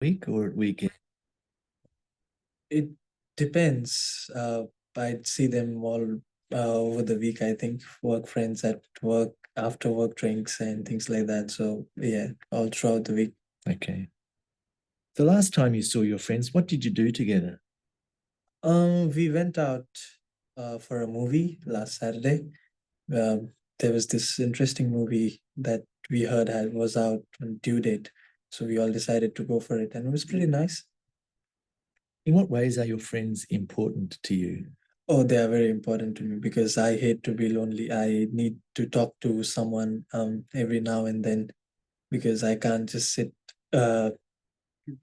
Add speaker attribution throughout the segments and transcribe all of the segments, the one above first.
Speaker 1: week or at weekend?
Speaker 2: It depends. I'd see them all over the week, I think. Work friends at work, after work drinks and things like that. So yeah, all throughout the week.
Speaker 1: Okay. The last time you saw your friends, what did you do together?
Speaker 2: We went out for a movie last Saturday. There was this interesting movie that we heard was out on due date. So we all decided to go for it, and it was pretty nice.
Speaker 1: In what ways are your friends important to you?
Speaker 2: Oh, they are very important to me because I hate to be lonely. I need to talk to someone every now and then because I can't just sit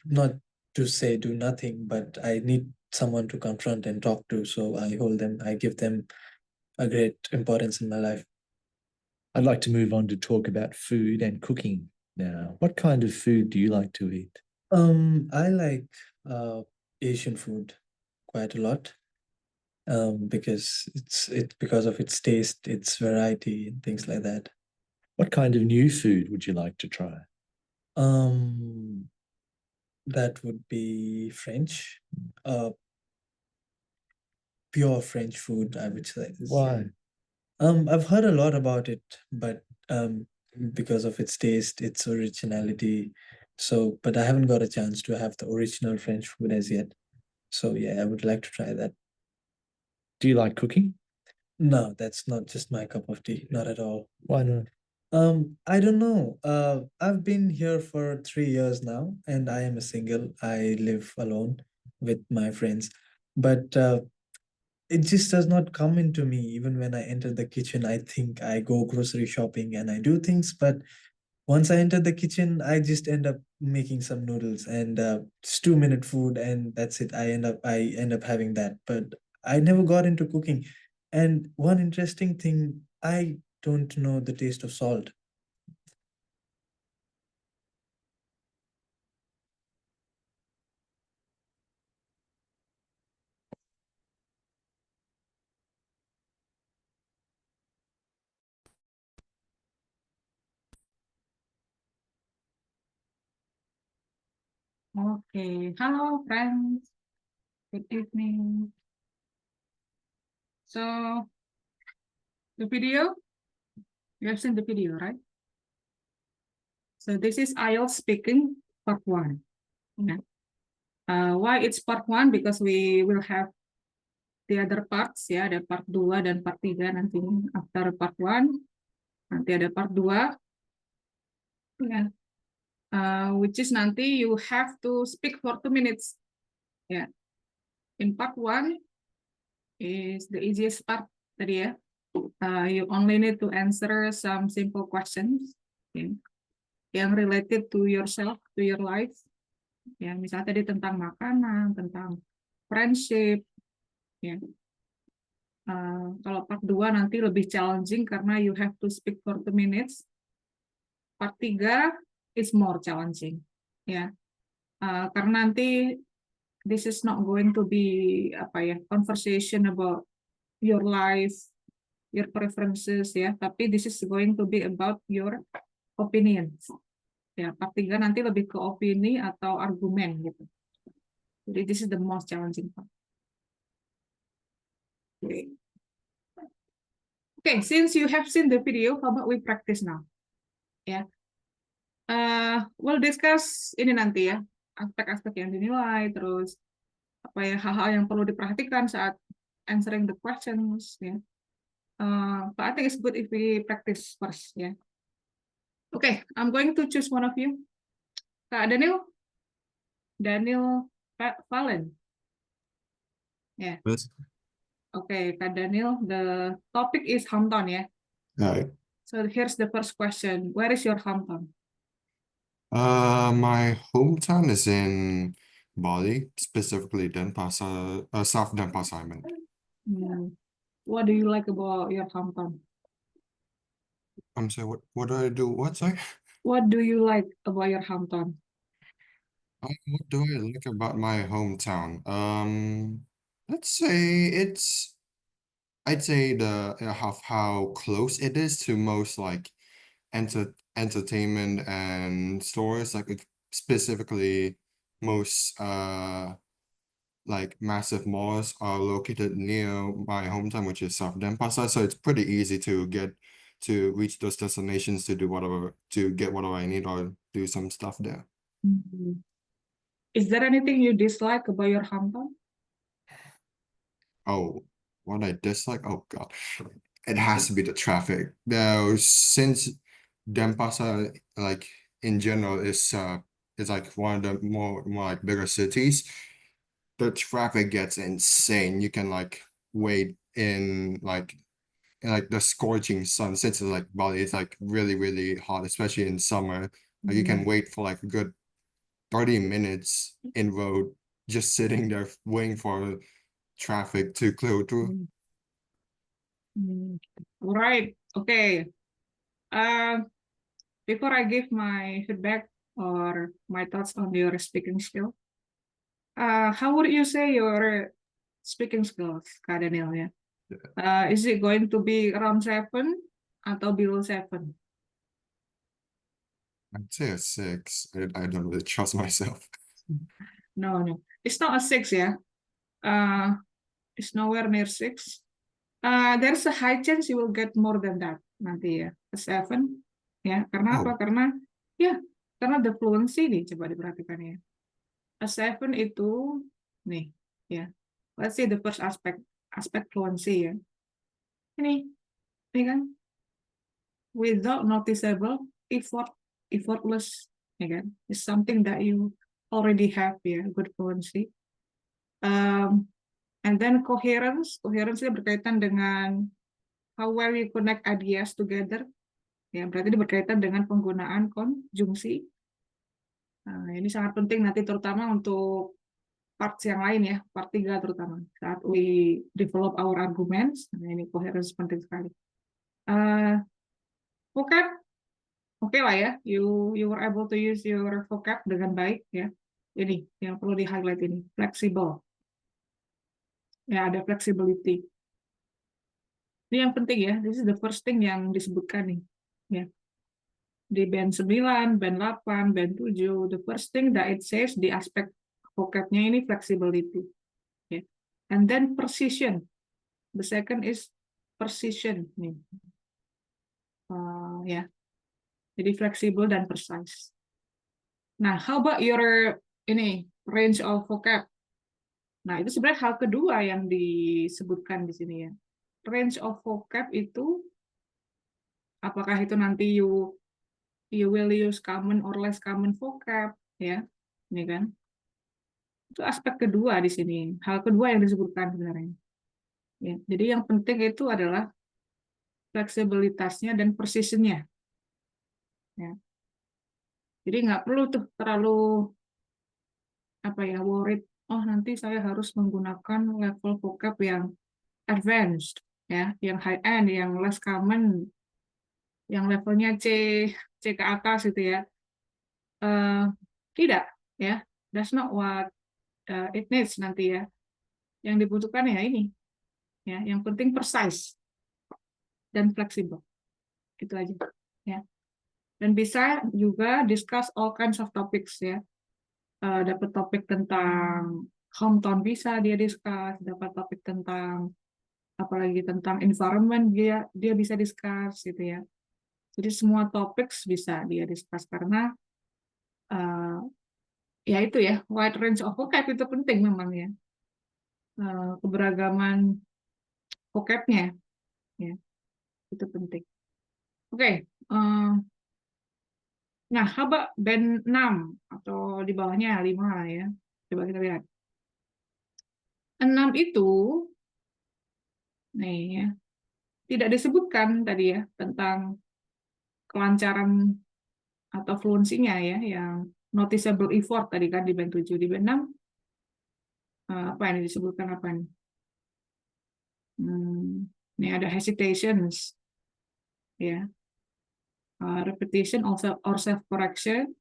Speaker 2: not to say do nothing, but I need someone to confront and talk to. So I hold them, I give them a great importance in my life.
Speaker 1: I'd like to move on to talk about food and cooking now. What kind of food do you like to eat?
Speaker 2: I like Asian food quite a lot. Because it's because of its taste, its variety, and things like that.
Speaker 1: What kind of new food would you like to try?
Speaker 2: Um, that would be French, uh, pure French food, I would say.
Speaker 1: Why?
Speaker 2: I've heard a lot about it, but because of its taste, its originality. So, but I haven't got a chance to have the original French food as yet. So yeah, I would like to try that.
Speaker 1: Do you like cooking?
Speaker 2: No, that's not just my cup of tea, not at all.
Speaker 1: Why not?
Speaker 2: I don't know. I've been here for 3 years now, and I am a single. I live alone with my friends, but it just does not come into me. Even when I enter the kitchen, I think I go grocery shopping and I do things, but once I enter the kitchen, I just end up making some noodles and it's 2 minute food, and that's it. I end up having that, but I never got into cooking. And one interesting thing, I don't know the taste of salt.
Speaker 3: Okay, hello friends. Good evening. So the video, you have seen the video, right? So this is IELTS speaking part one. Yeah. Why it's part one? Because we will have the other parts, ya, ada part 2 dan part 3 nanti after part 1, nanti ada part 2, ya. Which is nanti you have to speak for 2 minutes. Ya. In part 1 is the easiest part tadi ya. You only need to answer some simple questions, okay, yang related to yourself, to your life. Ya, misalnya tadi tentang makanan, tentang friendship. Ya. Kalau part 2 nanti lebih challenging karena you have to speak for 2 minutes. Part 3 is more challenging. Ya. Karena nanti this is not going to be conversation about your life, your preferences, ya, tapi this is going to be about your opinions. Ya, part 3 nanti lebih ke opini atau argumen gitu. Jadi this is the most challenging part. Okay, since you have seen the video, how about we practice now? Ya, we'll discuss ini nanti ya, aspek-aspek yang dinilai, terus hal-hal yang perlu diperhatikan saat answering the questions, ya. But I think it's good if we practice first, ya. Okay, I'm going to choose one of you. Kak Daniel Valen. Yeah.
Speaker 4: Yes.
Speaker 3: Okay, Kak Daniel, the topic is hometown, ya.
Speaker 4: All right.
Speaker 3: So here's the first question. Where is your hometown?
Speaker 4: My hometown is in Bali, specifically Denpasar, South Denpasar, I meant.
Speaker 3: What do you like about your hometown?
Speaker 4: I'm sorry, what do I do? What, sorry?
Speaker 3: What do you like about your hometown?
Speaker 4: What do I like about my hometown? Let's say I'd say how close it is to most like entertainment and stores, like specifically most like massive malls are located near my hometown, which is South Denpasar. So it's pretty easy to reach those destinations to get whatever I need or do some stuff there.
Speaker 3: Mhm. Is there anything you dislike about your hometown?
Speaker 4: Oh, what I dislike? Oh God, it has to be the traffic. Now, since Denpasar, like in general, is like one of the more like bigger cities, the traffic gets insane. You can like wait in like the scorching sun. Since it's like Bali, it's like really, really hot, especially in summer. Like you can wait for like a good 30 minutes in road, just sitting there waiting for traffic to clear through.
Speaker 3: All right. Okay. Before I give my feedback or my thoughts on your speaking skill, how would you say your speaking skills, Kak Daniel, ya? Is it going to be around 7 atau below 7?
Speaker 4: I'd say a 6. I don't really trust myself.
Speaker 3: No, it's not a 6 ya. It's nowhere near 6. There's a high chance you will get more than that nanti ya, a 7. Ya, karena apa?
Speaker 4: Oh,
Speaker 3: Karena the fluency nih, coba diperhatikan ya. A 7 itu nih, ya. Let's see the first aspek fluency ya. Ini kan, without noticeable effortless, ya kan? It's something that you already have ya, good fluency. And then coherence ini berkaitan dengan how well you connect ideas together. Ya, berarti ini berkaitan dengan penggunaan konjungsi. Ini sangat penting nanti terutama untuk parts yang lain ya, part 3 terutama. Saat we develop our arguments, nah ini coherence penting sekali. Vocab, oke lah ya, you were able to use your vocab dengan baik ya. Ini yang perlu di highlight ini, flexible. Ya, ada flexibility. Ini yang penting ya, this is the first thing yang disebutkan nih. Ya. Di band 9, band 8, band 7, the first thing that it says di aspek vocabnya ini flexibility. Ya. And then precision. The second is precision. Nih. Ya. Jadi fleksibel dan precise. Nah, how about your range of vocab? Nah, itu sebenarnya hal kedua yang disebutkan di sini ya. Range of vocab itu apakah itu nanti you will use common or less common vocab ya. Ini kan. Itu aspek kedua di sini. Hal kedua yang disebutkan sebenarnya. Ya, jadi yang penting itu adalah fleksibilitasnya dan precision-nya. Ya. Jadi nggak perlu tuh terlalu worried. Oh, nanti saya harus menggunakan level vocab yang advanced, ya, yang high end, yang less common, yang levelnya C ke atas gitu ya. Tidak, ya. That's not what it needs nanti ya. Yang dibutuhkan ya ini, ya. Yang penting precise dan fleksibel, itu aja, ya. Dan bisa juga discuss all kinds of topics ya. Dapat topik tentang hometown bisa dia discuss, dapat topik tentang apalagi tentang environment dia bisa discuss gitu ya. Jadi semua topik bisa dia discuss karena ya itu ya, wide range of vocab itu penting memang ya. Keberagaman vocabnya ya, itu penting. Oke, nah coba band 6 atau di bawahnya 5 ya. Coba kita lihat. 6 itu nih ya, tidak disebutkan tadi ya tentang kelancaran atau fluensinya ya, yang noticeable effort tadi kan di band 7. Di band 6 apa ini disebutkan apa nih? Ini ada hesitations ya, repetition or self correction.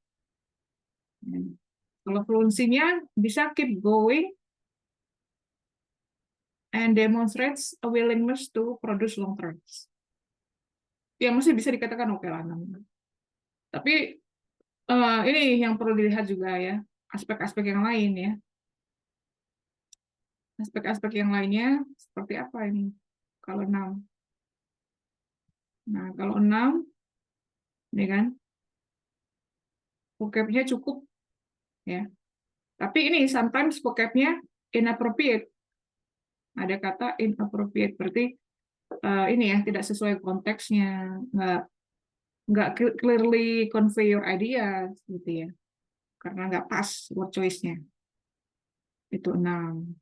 Speaker 3: Kalau fluensinya bisa keep going and demonstrates a willingness to produce long terms. Ya masih bisa dikatakan oke lah. Tapi ini yang perlu dilihat juga ya. aspek-aspek yang lain ya. Aspek-aspek yang lainnya seperti apa ini? Kalau 6. Nah, kalau 6, ini kan, vocabnya cukup ya. Tapi ini sometimes vocabnya inappropriate. Ada kata inappropriate, berarti ini ya tidak sesuai konteksnya, nggak clearly convey your ideas gitu ya, karena nggak pas word choice-nya. Itu 6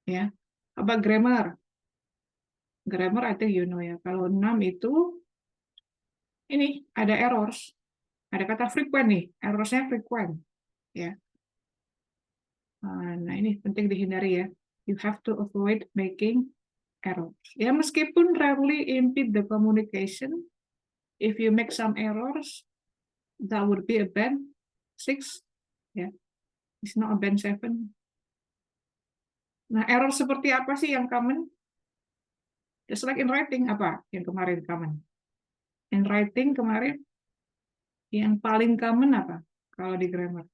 Speaker 3: ya. Apa grammar? Grammar I think you know ya. Kalau 6 itu ini ada errors. Ada kata frequent nih, errors-nya frequent ya. Nah, ini penting dihindari ya. You have to avoid making errors. Ya, meskipun rarely impede the communication, if you make some errors, that would be a band 6 ya. It's not a band 7. Nah, error seperti apa sih yang common? Just like in writing, apa yang kemarin common? In writing kemarin, yang paling common apa? Kalau di grammar.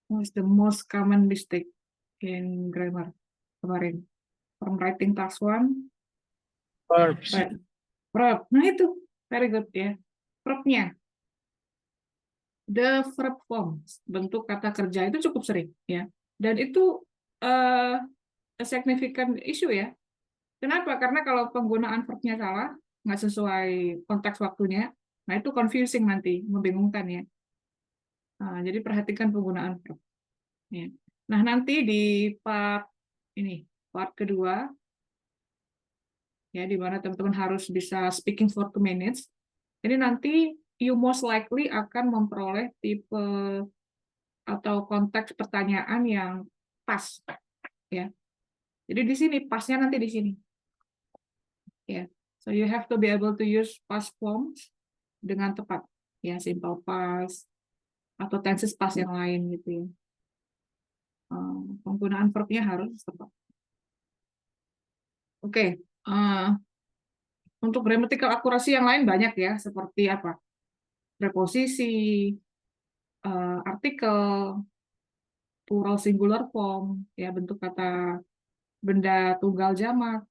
Speaker 3: What's the most common mistake in grammar kemarin? From writing task 1,
Speaker 1: Verbs.
Speaker 3: verb. Nah itu, very good ya. Verbnya, the verb forms, bentuk kata kerja itu cukup sering ya. Dan itu a significant issue ya. Kenapa? Karena kalau penggunaan verbnya salah, nggak sesuai konteks waktunya, nah itu confusing nanti, membingungkan ya. Nah, jadi perhatikan penggunaan verb. Ya. Nah nanti di part ini, part kedua, ya di mana teman-teman harus bisa speaking for 2 minutes. Jadi nanti you most likely akan memperoleh tipe atau konteks pertanyaan yang pas, ya. Jadi di sini pasnya nanti di sini. Ya, so you have to be able to use past forms dengan tepat, ya simple past atau tenses past yang lain gitu ya. Penggunaan verbnya harus tepat. Oke, untuk grammatical akurasi yang lain banyak ya, seperti apa? Preposisi, artikel, plural singular form, ya bentuk kata benda tunggal jamak,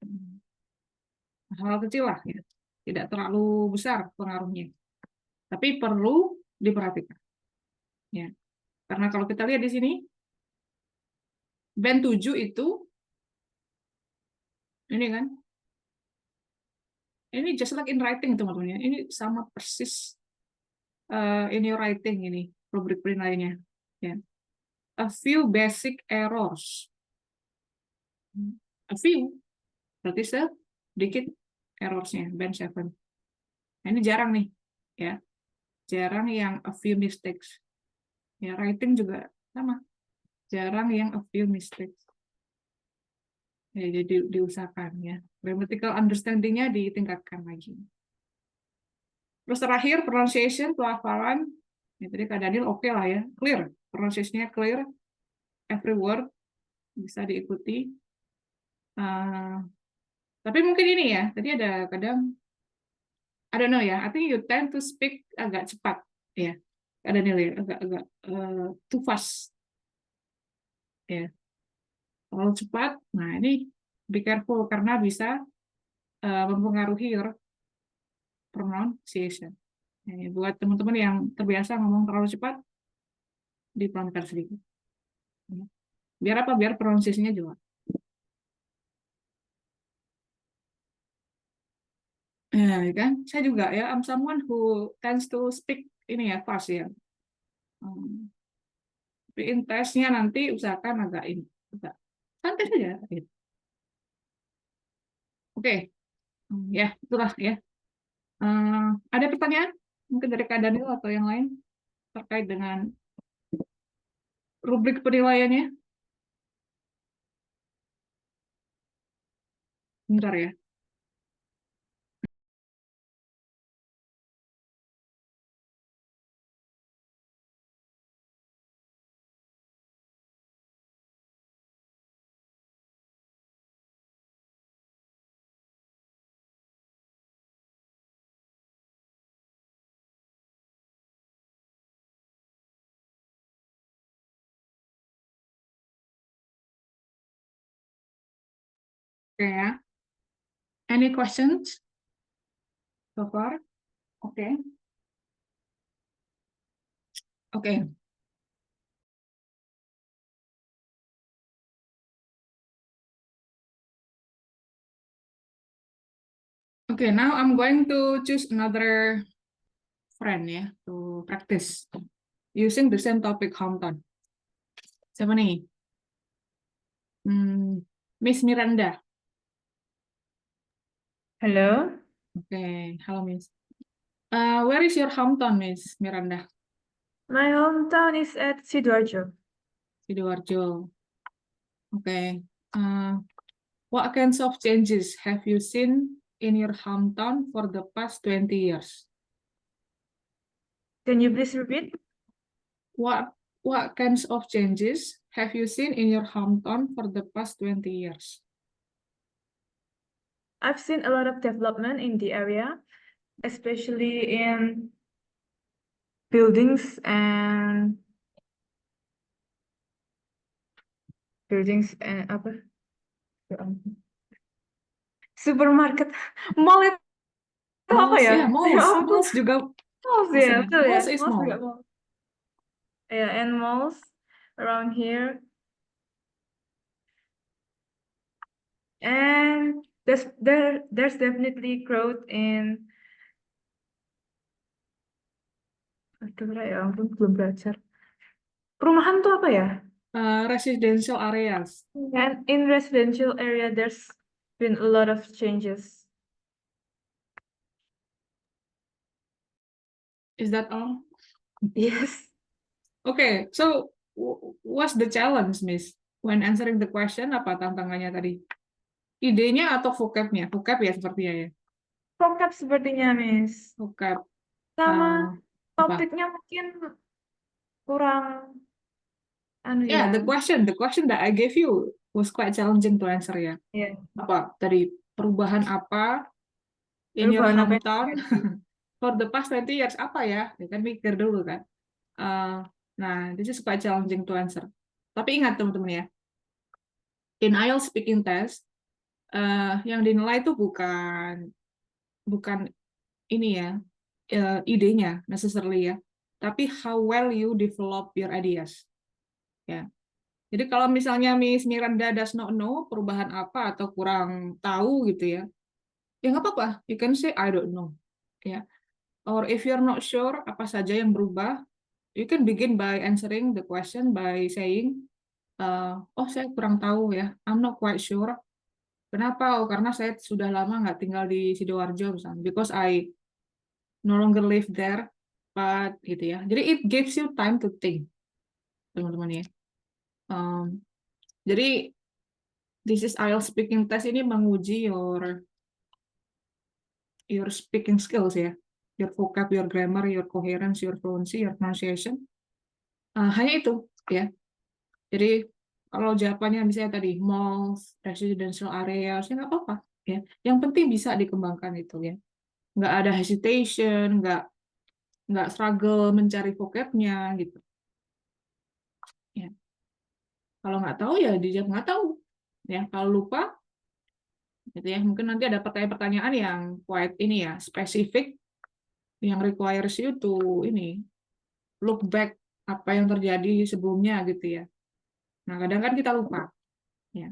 Speaker 3: hal kecil lah ya, tidak terlalu besar pengaruhnya. Tapi perlu diperhatikan. Ya. Karena kalau kita lihat di sini, band 7 itu, ini kan, ini just like in writing teman-teman ya, ini sama persis in your writing ini, rubrik penilaiannya. Ya. A few basic errors. A few, berarti sedikit errorsnya, band 7. Nah, ini jarang nih, ya. Jarang yang a few mistakes. Ya, writing juga sama. Jarang yang a few mistakes. Ya, jadi diusahakan ya. Grammatical understanding-nya ditingkatkan lagi. Terus terakhir pronunciation, pelafalan. Ya, tadi Kak Daniel oke lah ya, clear. Pronunciation-nya clear, every word bisa diikuti. Tapi mungkin ini ya, tadi ada kadang, I don't know ya, I think you tend to speak agak cepat ya. Kak Daniel ya, agak too fast. Ya. Terlalu cepat, nah ini be careful karena bisa mempengaruhi your pronunciation. Ini buat teman-teman yang terbiasa ngomong terlalu cepat, dipelankan sedikit. Biar apa? Biar pronunciation-nya juga. Ya, kan? Saya juga ya, I'm someone who tends to speak ini ya fast ya. Tapi in testnya nanti usahakan agak santai saja. Gitu. Oke, ya itulah ya. Ada pertanyaan mungkin dari Kak Daniel atau yang lain terkait dengan rubrik penilaiannya? Bentar ya. Oke ya. Any questions so far? Oke. Oke. Okay, now I'm going to choose another friend ya to practice using the same topic hometown. Siapa nih? Miss Miranda.
Speaker 5: Hello,
Speaker 3: Okay, halo Miss. Where is your hometown, Miss Miranda?
Speaker 5: my hometown is at Sidoarjo.
Speaker 3: Sidoarjo. Okay. What kinds of changes have you seen in your hometown for the past 20 years?
Speaker 5: Can you please repeat?
Speaker 3: What kinds of changes have you seen in your hometown for the past 20 years?
Speaker 5: I've seen a lot of development in the area, especially in buildings and apa? Ya ampun. Supermarket, mall itu apa
Speaker 3: Malls,
Speaker 5: ya?
Speaker 3: ya, malls,
Speaker 5: Ya ampun.
Speaker 3: malls juga
Speaker 5: Malls
Speaker 3: bisa
Speaker 5: ya,
Speaker 3: ya.
Speaker 5: betul ya.
Speaker 3: Malls is
Speaker 5: Malls
Speaker 3: mall.
Speaker 5: juga mall. Yeah, and malls around here. And there's definitely growth in aduh ya ampun belum belajar. Perumahan tuh apa ya?
Speaker 3: Residential areas.
Speaker 5: And in residential area there's been a lot of changes.
Speaker 3: Is that all?
Speaker 5: Yes.
Speaker 3: Okay, so what's the challenge, Miss? When answering the question, apa tantangannya tadi? Idenya atau vocabnya? Vocab ya sepertinya ya.
Speaker 5: Vocab sepertinya, Miss.
Speaker 3: Vocab.
Speaker 5: Sama
Speaker 3: apa?
Speaker 5: topiknya mungkin kurang anu
Speaker 3: Yeah,
Speaker 5: ya.
Speaker 3: the question that I gave you was quite challenging to answer ya.
Speaker 5: Yeah.
Speaker 3: Apa tadi perubahan apa in your
Speaker 5: Perubahan apa yang
Speaker 3: hometown
Speaker 5: terjadi?
Speaker 3: for the past 20 years apa ya? Ya kan mikir dulu kan. Nah, this is quite challenging to answer. Tapi ingat teman-teman ya, in IELTS speaking test, yang dinilai itu bukan ini ya, idenya necessarily ya, tapi how well you develop your ideas. Ya. Jadi kalau misalnya Miss Miranda does not know perubahan apa atau kurang tahu gitu ya, ya nggak apa-apa. You can say I don't know. Ya. Or if you're not sure apa saja yang berubah, you can begin by answering the question by saying, oh saya kurang tahu ya, I'm not quite sure. Kenapa? Oh karena saya sudah lama nggak tinggal di Sidoarjo misalnya, because I no longer live there, but gitu ya. Jadi it gives you time to think, teman-teman ya. Jadi this is IELTS speaking test ini menguji your speaking skills ya, your vocab, your grammar, your coherence, your fluency, your pronunciation. Hanya itu ya. Jadi kalau jawabannya misalnya tadi malls, residential areas, ya nggak apa-apa ya. Yang penting bisa dikembangkan itu ya. Nggak ada hesitation, nggak struggle mencari vocabnya gitu. Ya. Kalau nggak tahu ya dijawab nggak tahu. Ya, kalau lupa gitu ya. Mungkin nanti ada pertanyaan-pertanyaan yang quite ini ya, spesifik yang requires you to ini look back apa yang terjadi sebelumnya gitu ya. Nah, kadang kan kita lupa. Ya.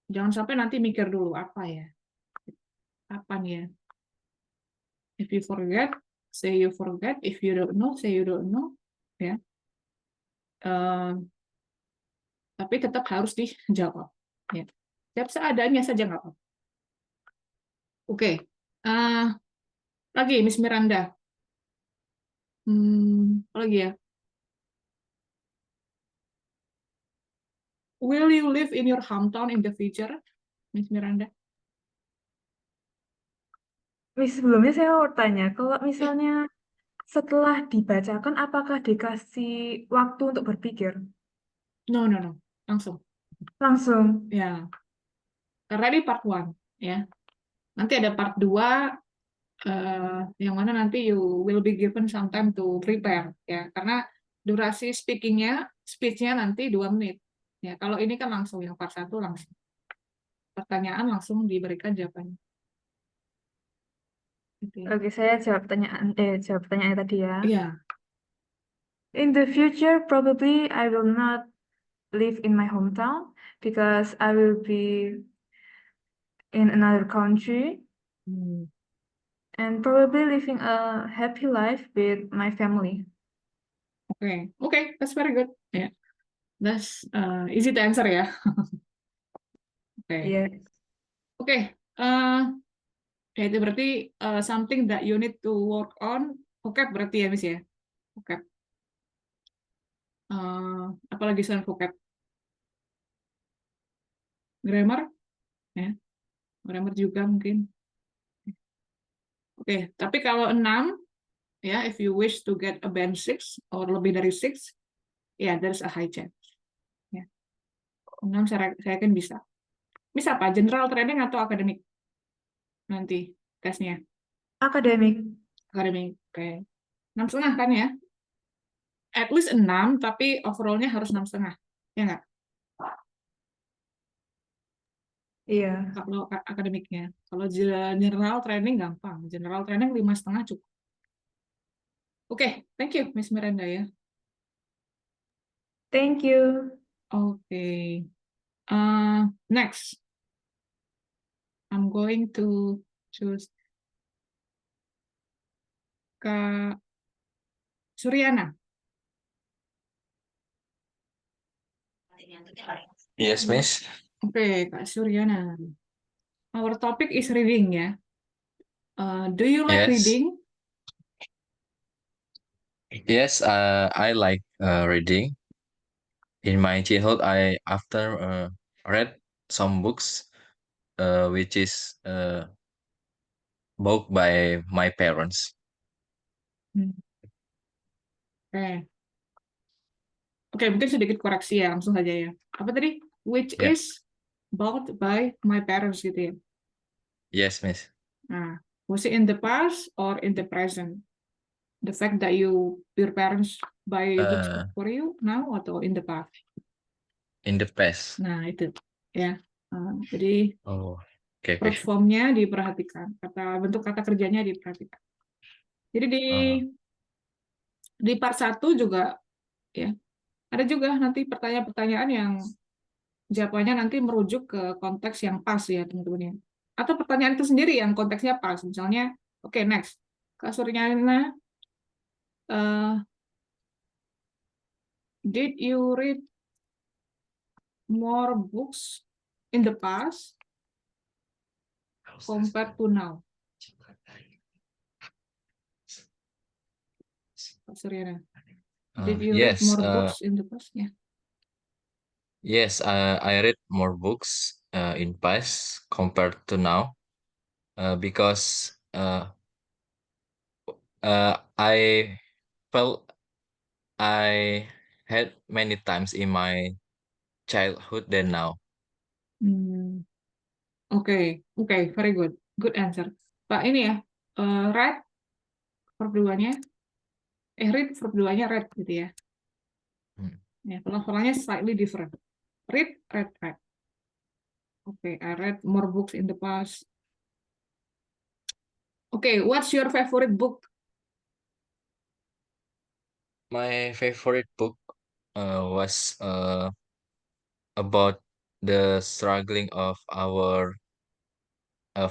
Speaker 3: Jangan sampai nanti mikir dulu apa ya. Apa nih ya? If you forget, say you forget. If you don't know, say you don't know. Ya. Tapi tetap harus dijawab. Ya. Siap seadanya saja nggak apa-apa. Oke. Lagi Miss Miranda. Apa lagi ya? Will you live in your hometown in the future, Miss Miranda?
Speaker 5: Miss, sebelumnya saya mau tanya, kalau misalnya setelah dibacakan, apakah dikasih waktu untuk berpikir?
Speaker 3: No, langsung.
Speaker 5: Langsung.
Speaker 3: Ya, karena ini part 1 ya. Nanti ada part 2 yang mana nanti you will be given some time to prepare ya. Karena durasi speech-nya nanti 2 menit. Ya, kalau ini kan langsung yang part 1 langsung. pertanyaan langsung diberikan jawabannya. Gitu ya.
Speaker 5: Oke, saya jawab pertanyaan tadi ya.
Speaker 3: Iya.
Speaker 5: In the future, probably I will not live in my hometown because I will be in another country
Speaker 3: Hmm.
Speaker 5: and probably living a happy life with my family.
Speaker 3: Okay, that's very good. Yeah, that's easy to answer ya. Okay.
Speaker 5: Yes.
Speaker 3: Oke, ya itu berarti something that you need to work on. Vocab berarti ya, Miss ya. Vocab. Apalagi selain vocab? Grammar, ya. Grammar juga mungkin. Oke, tapi kalau 6, ya, if you wish to get a band 6 or lebih dari 6, ya, there's a high chance. Ya. 6 saya yakin bisa. Bisa apa? General training atau akademik? Nanti tesnya.
Speaker 5: Akademik.
Speaker 3: Akademik, oke. 6,5 kan ya? At least 6, tapi overall-nya harus 6,5. Ya nggak?
Speaker 5: Iya.
Speaker 3: Kalau akademiknya. Kalau general training gampang. General training 5,5 cukup. Oke, thank you, Miss Miranda ya.
Speaker 5: Thank you.
Speaker 3: Oke. Next. I'm going to choose Kak Suryana.
Speaker 6: Yes, Miss.
Speaker 3: Oke, Kak Suryana. Our topic is reading ya. Do you like
Speaker 6: Yes.
Speaker 3: reading?
Speaker 6: Yes, I like reading. In my childhood, I often read some books, which is book by my parents.
Speaker 3: Oke. Oke, mungkin sedikit koreksi ya, langsung saja ya. Apa tadi? Which
Speaker 6: Yeah.
Speaker 3: is bought by my parents gitu ya.
Speaker 6: Yes, Miss.
Speaker 3: Nah, was it in the past or in the present? The fact that your parents buy books for you now atau in the past?
Speaker 6: In the past.
Speaker 3: Nah, itu ya. Jadi
Speaker 6: Oh, okay.
Speaker 3: verb form-nya diperhatikan, bentuk kata kerjanya diperhatikan. Jadi di part 1 juga ya. Ada juga nanti pertanyaan-pertanyaan yang jawabannya nanti merujuk ke konteks yang pas ya, teman-teman ya. Atau pertanyaan itu sendiri yang konteksnya pas. Misalnya, oke, next. Kak Suryana, did you read more books in the past compared to now? Kak Suryana, did you read
Speaker 6: Yes,
Speaker 3: more books in the past? Yeah.
Speaker 6: yes, I read more books in past compared to now, because I felt I had many times in my childhood than now.
Speaker 3: Oke, very good answer. Pak ini ya, read verb 2-nya, read verb 2-nya read gitu ya. Ya, pelan-pelannya slightly different. Read. Okay, I read more books in the past. Okay, what's your favorite book?
Speaker 6: My favorite book was about the struggling of our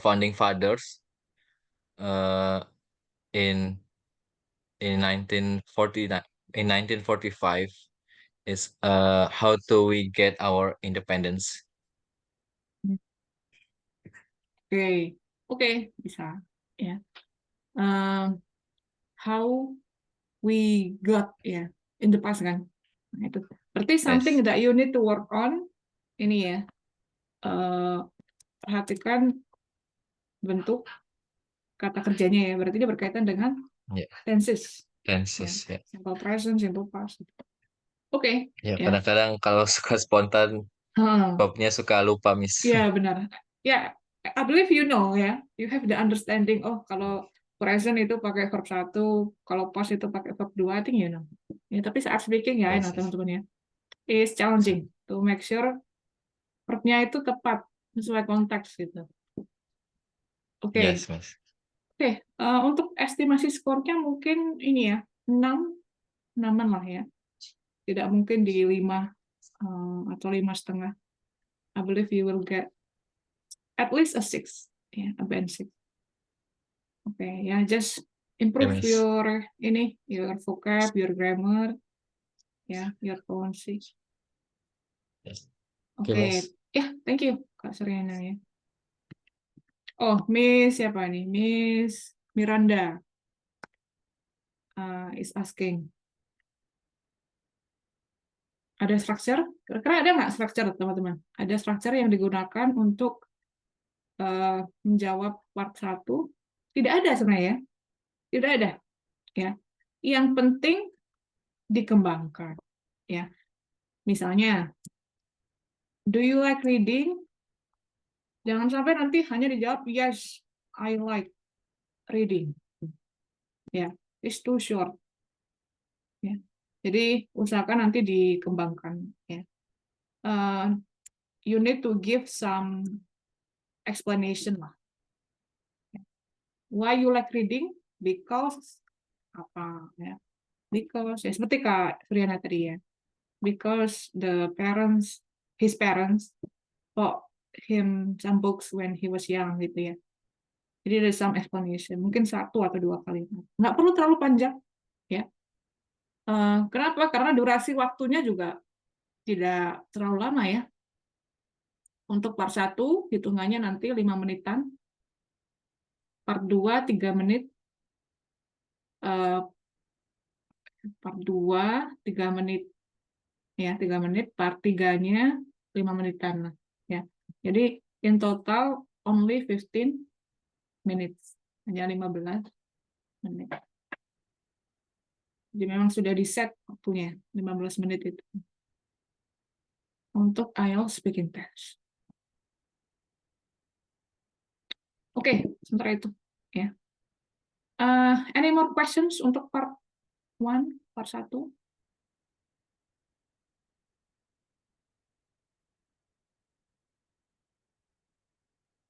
Speaker 6: founding fathers in 1949, in 1945, is how do we get our independence.
Speaker 3: Oke, bisa ya. How we got ya in the past kan. Nah, itu berarti something that you need to work on ini ya. Perhatikan bentuk kata kerjanya ya. Berarti dia berkaitan dengan tenses.
Speaker 6: Tenses, ya.
Speaker 3: Simple present, simple past. Oke.
Speaker 6: Ya, kadang-kadang kalau suka spontan, babnya suka lupa, Miss.
Speaker 3: Iya, benar. Ya, I believe you know ya. You have the understanding, oh kalau present itu pakai verb 1, kalau past itu pakai verb 2, I think you know. Ya, tapi saat speaking ya, teman-teman ya. It's challenging to make sure verbnya itu tepat sesuai konteks gitu. Oke.
Speaker 6: Yes, Mas.
Speaker 3: Oke, untuk estimasi skornya mungkin ini ya, 6-an lah ya. Tidak mungkin di 5 atau 5,5. I believe you will get at least a 6, ya, a band 6. Oke, ya, just improve
Speaker 6: Miss.
Speaker 3: your vocab, your grammar, ya, your pronunciation.
Speaker 6: Yes.
Speaker 3: Oke,
Speaker 6: Miss.
Speaker 3: ya, thank you Kak Suryana ya. Oh, Miss siapa nih? Miss Miranda is asking. Ada structure? Kira-kira ada nggak structure, teman-teman? Ada structure yang digunakan untuk menjawab part 1? Tidak ada sebenarnya ya. Tidak ada. Ya. Yang penting dikembangkan. Ya. Misalnya, do you like reading? Jangan sampai nanti hanya dijawab yes, I like reading. Ya, it's too short. Ya. Jadi usahakan nanti dikembangkan. Ya. You need to give some explanation lah. Why you like reading? Because apa ya? Because ya seperti Kak Suryana tadi ya. Because his parents bought him some books when he was young gitu ya. Jadi ada some explanation, mungkin 1 atau 2 kali. Nggak perlu terlalu panjang ya. Kenapa? Karena durasi waktunya juga tidak terlalu lama ya. Untuk part 1 hitungannya nanti 5 menitan. Part 2 3 menit. Part 2 3 menit. Ya, 3 menit. Part 3-nya 5 menitan ya. Jadi in total only 15 minutes. Hanya 15 menit. Jadi memang sudah di-set waktunya 15 menit itu. Untuk IELTS speaking test. Oke, sementara itu ya. Any more questions untuk part 1, part 1?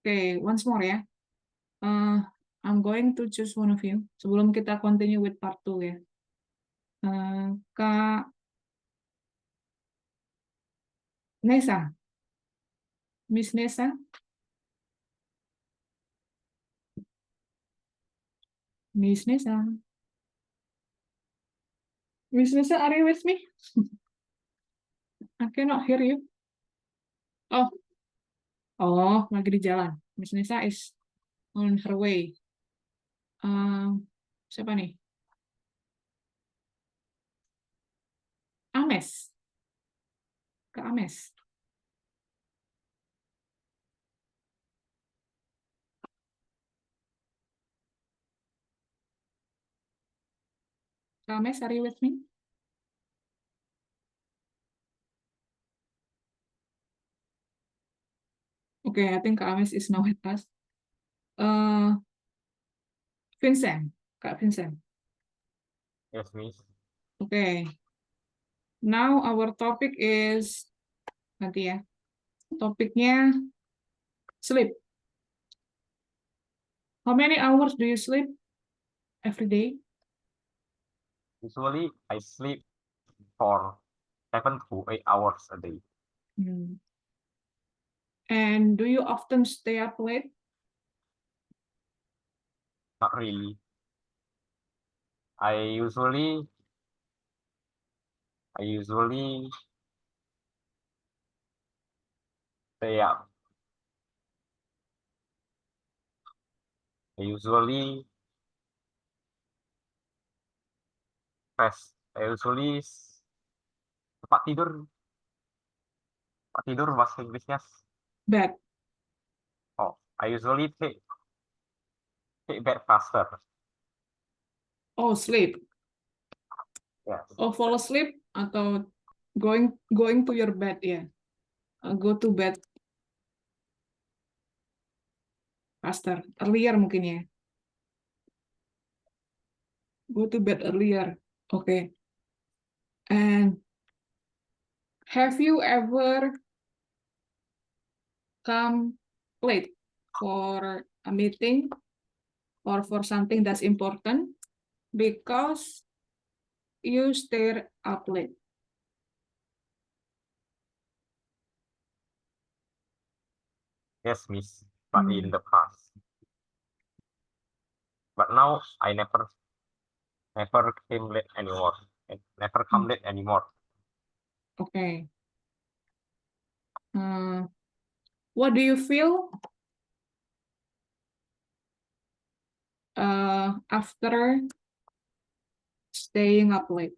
Speaker 3: Oke, once more ya. I'm going to choose one of you sebelum kita continue with part 2 ya. Kak Nesa. Miss Nesa. Miss Nesa. Miss Nesa, are you with me? I cannot hear you. Oh, lagi di jalan. Miss Nesa is on her way. Siapa nih? Ames. Ke Ames. Kak Ames, are you with me? Okay, I think Kak Ames is now with us. Vincent, Kak Vincent.
Speaker 7: Yes, Miss.
Speaker 3: Okay. Now our topic is nanti ya. Topiknya sleep. How many hours do you sleep every day?
Speaker 7: Usually I sleep for 7 to 8 hours a day.
Speaker 3: And do you often stay up late?
Speaker 7: Not really. I usually stay up. I usually tempat tidur bahasa Inggrisnya.
Speaker 3: Bed.
Speaker 7: Oh, I usually take bed faster.
Speaker 3: Oh, sleep.
Speaker 7: Yes.
Speaker 3: Oh, fall asleep atau going to your bed ya. Go to bed faster, earlier mungkin ya. Go to bed earlier. Okay. And have you ever come late for a meeting or for something that's important because you stay up late?
Speaker 7: Yes, Miss, but in the past. But now I never came late anymore. I never come late anymore.
Speaker 3: Okay. What do you feel after staying up late?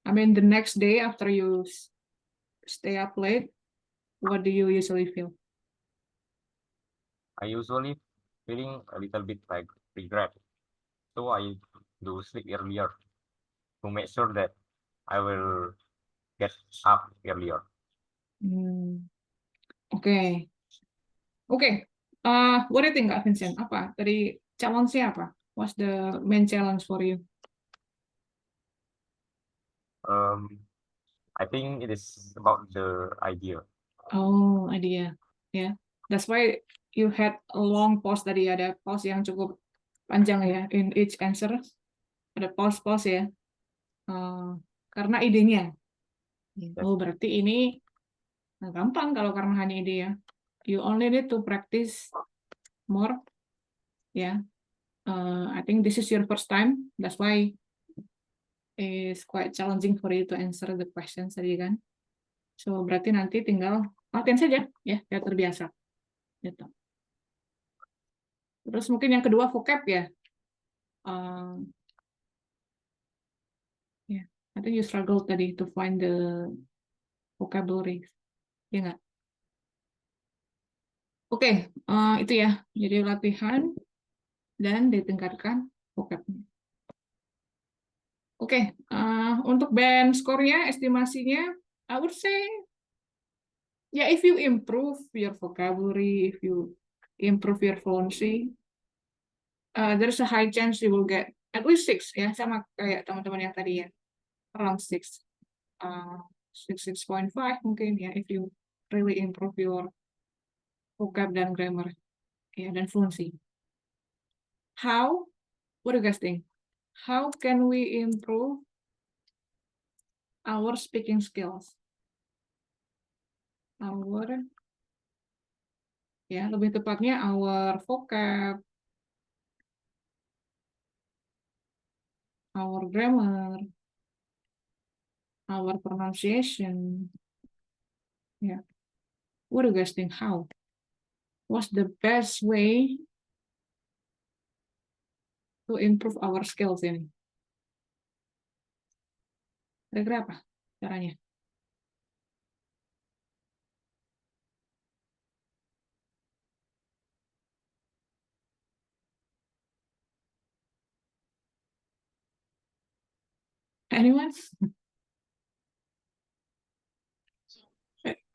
Speaker 3: I mean, the next day after you stay up late, what do you usually feel?
Speaker 7: I usually feeling a little bit like regret. So I do sleep earlier to make sure that I will get up earlier.
Speaker 3: Oke. Oke. What do you think, Kak Vincent? Apa? Tadi challenge-nya apa? What's the main challenge for you?
Speaker 7: I think it is about the idea.
Speaker 3: Oh, idea. Yeah. That's why you had a long pause tadi, ada pause yang cukup panjang ya in each answer. Ada pause ya. Karena idenya. Oh, berarti ini gampang kalau karena hanya ide ya. You only need to practice more. Yeah. I think this is your first time. That's why it's quite challenging for you to answer the questions tadi kan. So berarti nanti tinggal latihan saja ya, biar terbiasa. Gitu. Terus mungkin yang kedua vocab ya. Yeah, I think you struggled tadi to find the vocabulary. Ya nggak? Oke, itu ya. Jadi latihan dan ditingkatkan vocabnya. Oke, untuk band skornya, estimasinya, I would say, yeah, if you improve your vocabulary, if you improve your fluency, there's a high chance you will get at least 6 ya, sama kayak teman-teman yang tadi ya, around 6, 6.5 mungkin ya, if you really improve your vocab dan grammar ya dan fluency. How? What do you guys think? How can we improve our speaking skills? Lebih tepatnya our vocab, our grammar, our pronunciation. Yeah. What do you guys think? How? What's the best way to improve our skills ini? Kira-kira apa caranya? Anyone?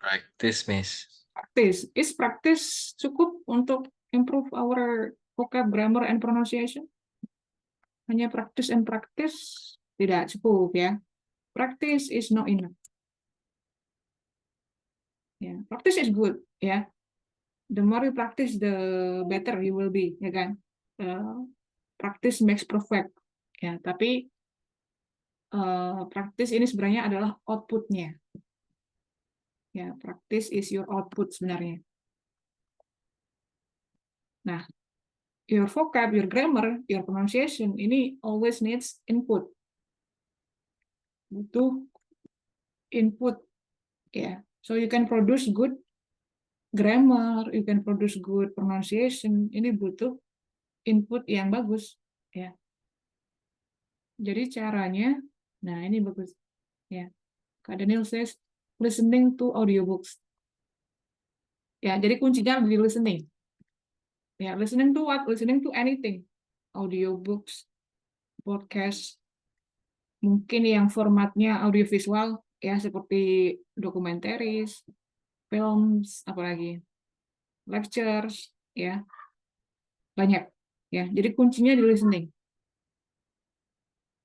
Speaker 6: Practice, Miss.
Speaker 3: Practice. Is practice cukup untuk improve our vocab, grammar, and pronunciation? Hanya practice and practice tidak cukup ya. Practice is not enough. Yeah, practice is good ya. The more you practice, the better you will be, ya kan? Practice makes perfect. Ya, tapi practice ini sebenarnya adalah outputnya. Ya, practice is your output sebenarnya. Nah, your vocab, your grammar, your pronunciation ini always needs input. Butuh input, ya. So you can produce good grammar, you can produce good pronunciation. Ini butuh input yang bagus, ya. Jadi caranya, nah ini bagus, ya. Kak Daniel says listening to audiobooks. Ya, jadi kuncinya di listening. Ya, listening to what? Listening to anything. Audiobooks, podcast, mungkin yang formatnya audiovisual, ya seperti documentaries, films, apalagi lectures, ya banyak. Ya, jadi kuncinya di listening.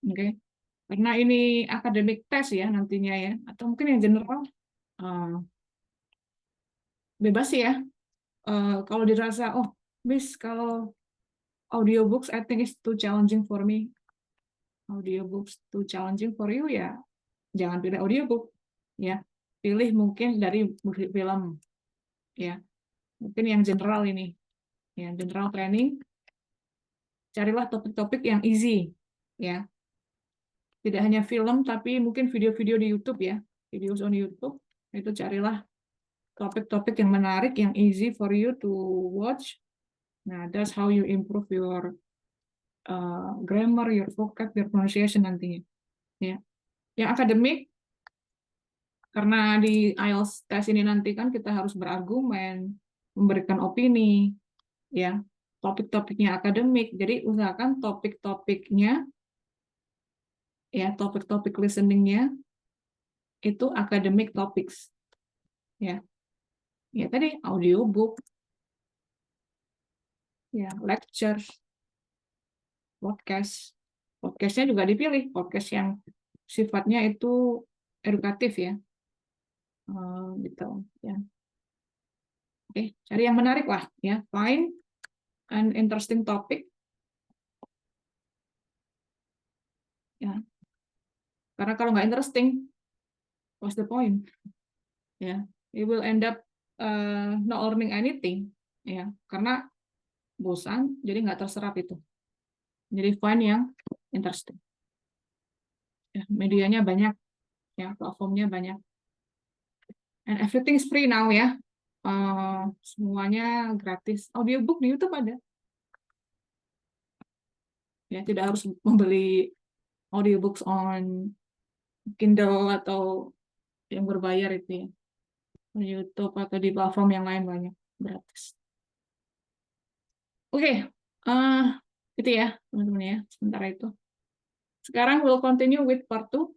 Speaker 3: Oke. Karena ini academic test ya nantinya ya, atau mungkin yang general bebas sih ya. Kalau dirasa, oh, Miss, kalau audiobooks I think is too challenging for me. Audiobooks too challenging for you ya, jangan pilih audiobook ya. Pilih mungkin dari film ya. Mungkin yang general ini. Ya, general training. Carilah topik-topik yang easy ya. Tidak hanya film tapi mungkin video-video di YouTube ya. Videos on YouTube itu carilah topik-topik yang menarik, yang easy for you to watch. Nah, that's how you improve your grammar, your vocab, your pronunciation nantinya. Ya, yang akademik, karena di IELTS tes ini nanti kan kita harus berargumen, memberikan opini, ya, topik-topiknya akademik. Jadi usahakan topik-topiknya, ya, topik-topik listeningnya itu academic topics, ya. Ya tadi audiobook, ya, lecture, podcast. Podcastnya juga dipilih, podcast yang sifatnya itu edukatif ya. Gitu ya. Oke, cari yang menarik lah ya. Find an interesting topic. Ya. Karena kalau nggak interesting, what's the point? Ya, you will end up not learning anything. Ya, karena bosan, jadi nggak terserap itu. Jadi find yang interesting. Ya, medianya banyak, ya, platformnya banyak. And everything is free now ya. Semuanya gratis. Audiobook di YouTube ada. Ya, tidak harus membeli audiobooks on Kindle atau yang berbayar itu ya. Di YouTube atau di platform yang lain banyak gratis. Oke, itu ya teman-teman ya, sementara itu. Sekarang we'll continue with part 2.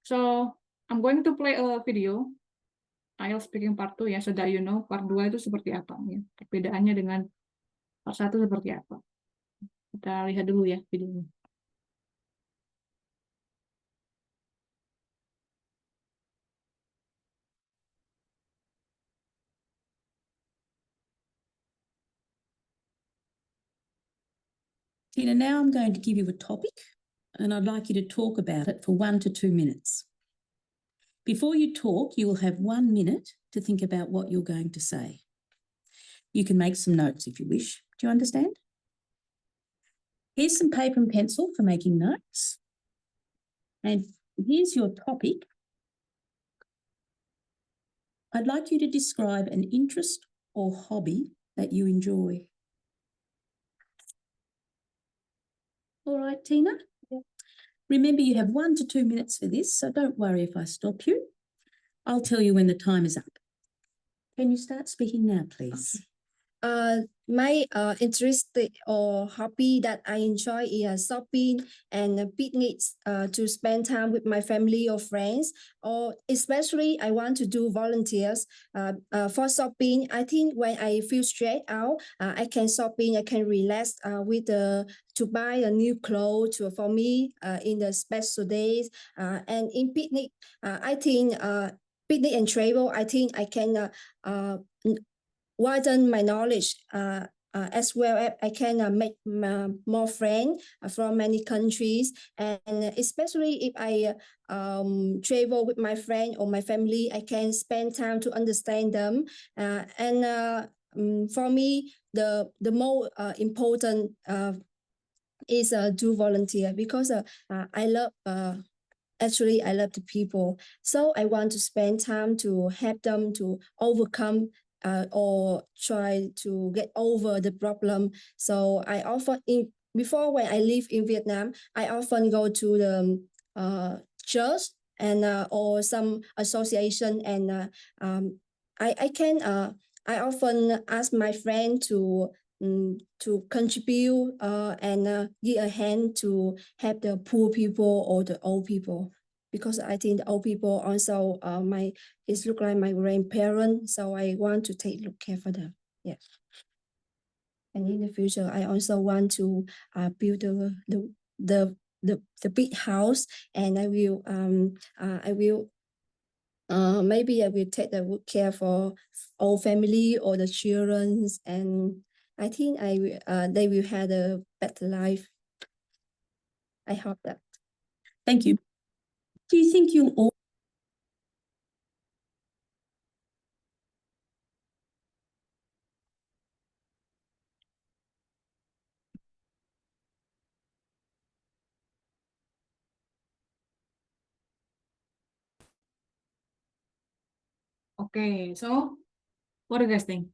Speaker 3: So, I'm going to play a video, IELTS speaking part 2 ya, so that you know part 2 itu seperti apa ya. Perbedaannya dengan part 1 seperti apa. Kita lihat dulu ya videonya.
Speaker 8: Tina, now I'm going to give you a topic and I'd like you to talk about it for 1 to 2 minutes. Before you talk, you will have 1 minute to think about what you're going to say. You can make some notes if you wish. Do you understand? Here's some paper and pencil for making notes. And here's your topic. I'd like you to describe an interest or hobby that you enjoy. All right, Tina? Yeah. Remember, you have 1 to 2 minutes for this, so don't worry if I stop you. I'll tell you when the time is up. Can you start speaking now, please?
Speaker 9: My interest or hobby that I enjoy is shopping and picnics to spend time with my family or friends, or especially I want to do volunteers for shopping. I think when I feel stressed out, I can shopping, I can relax with to buy a new clothes for me in the special days. And in picnic, I think picnic and travel, I think I can widen my knowledge as well as I can make more friends from many countries, and especially if I travel with my friend or my family, I can spend time to understand them. For me, the more important is do volunteer, because I love actually I love the people, so I want to spend time to help them to overcome or try to get over the problem. So I often, before when I live in Vietnam, I often go to the church and or some association, and I often ask my friend to contribute and give a hand to help the poor people or the old people, because I think the old people also it look like my grandparents, so I want to take care for them. Yeah. And in the future, I also want to build the the big house, and maybe I will take the good care for all family or the children, and I think they will have a better life. I hope that.
Speaker 8: Thank you. Do you think you'll all
Speaker 3: Okay, so what do you guys think?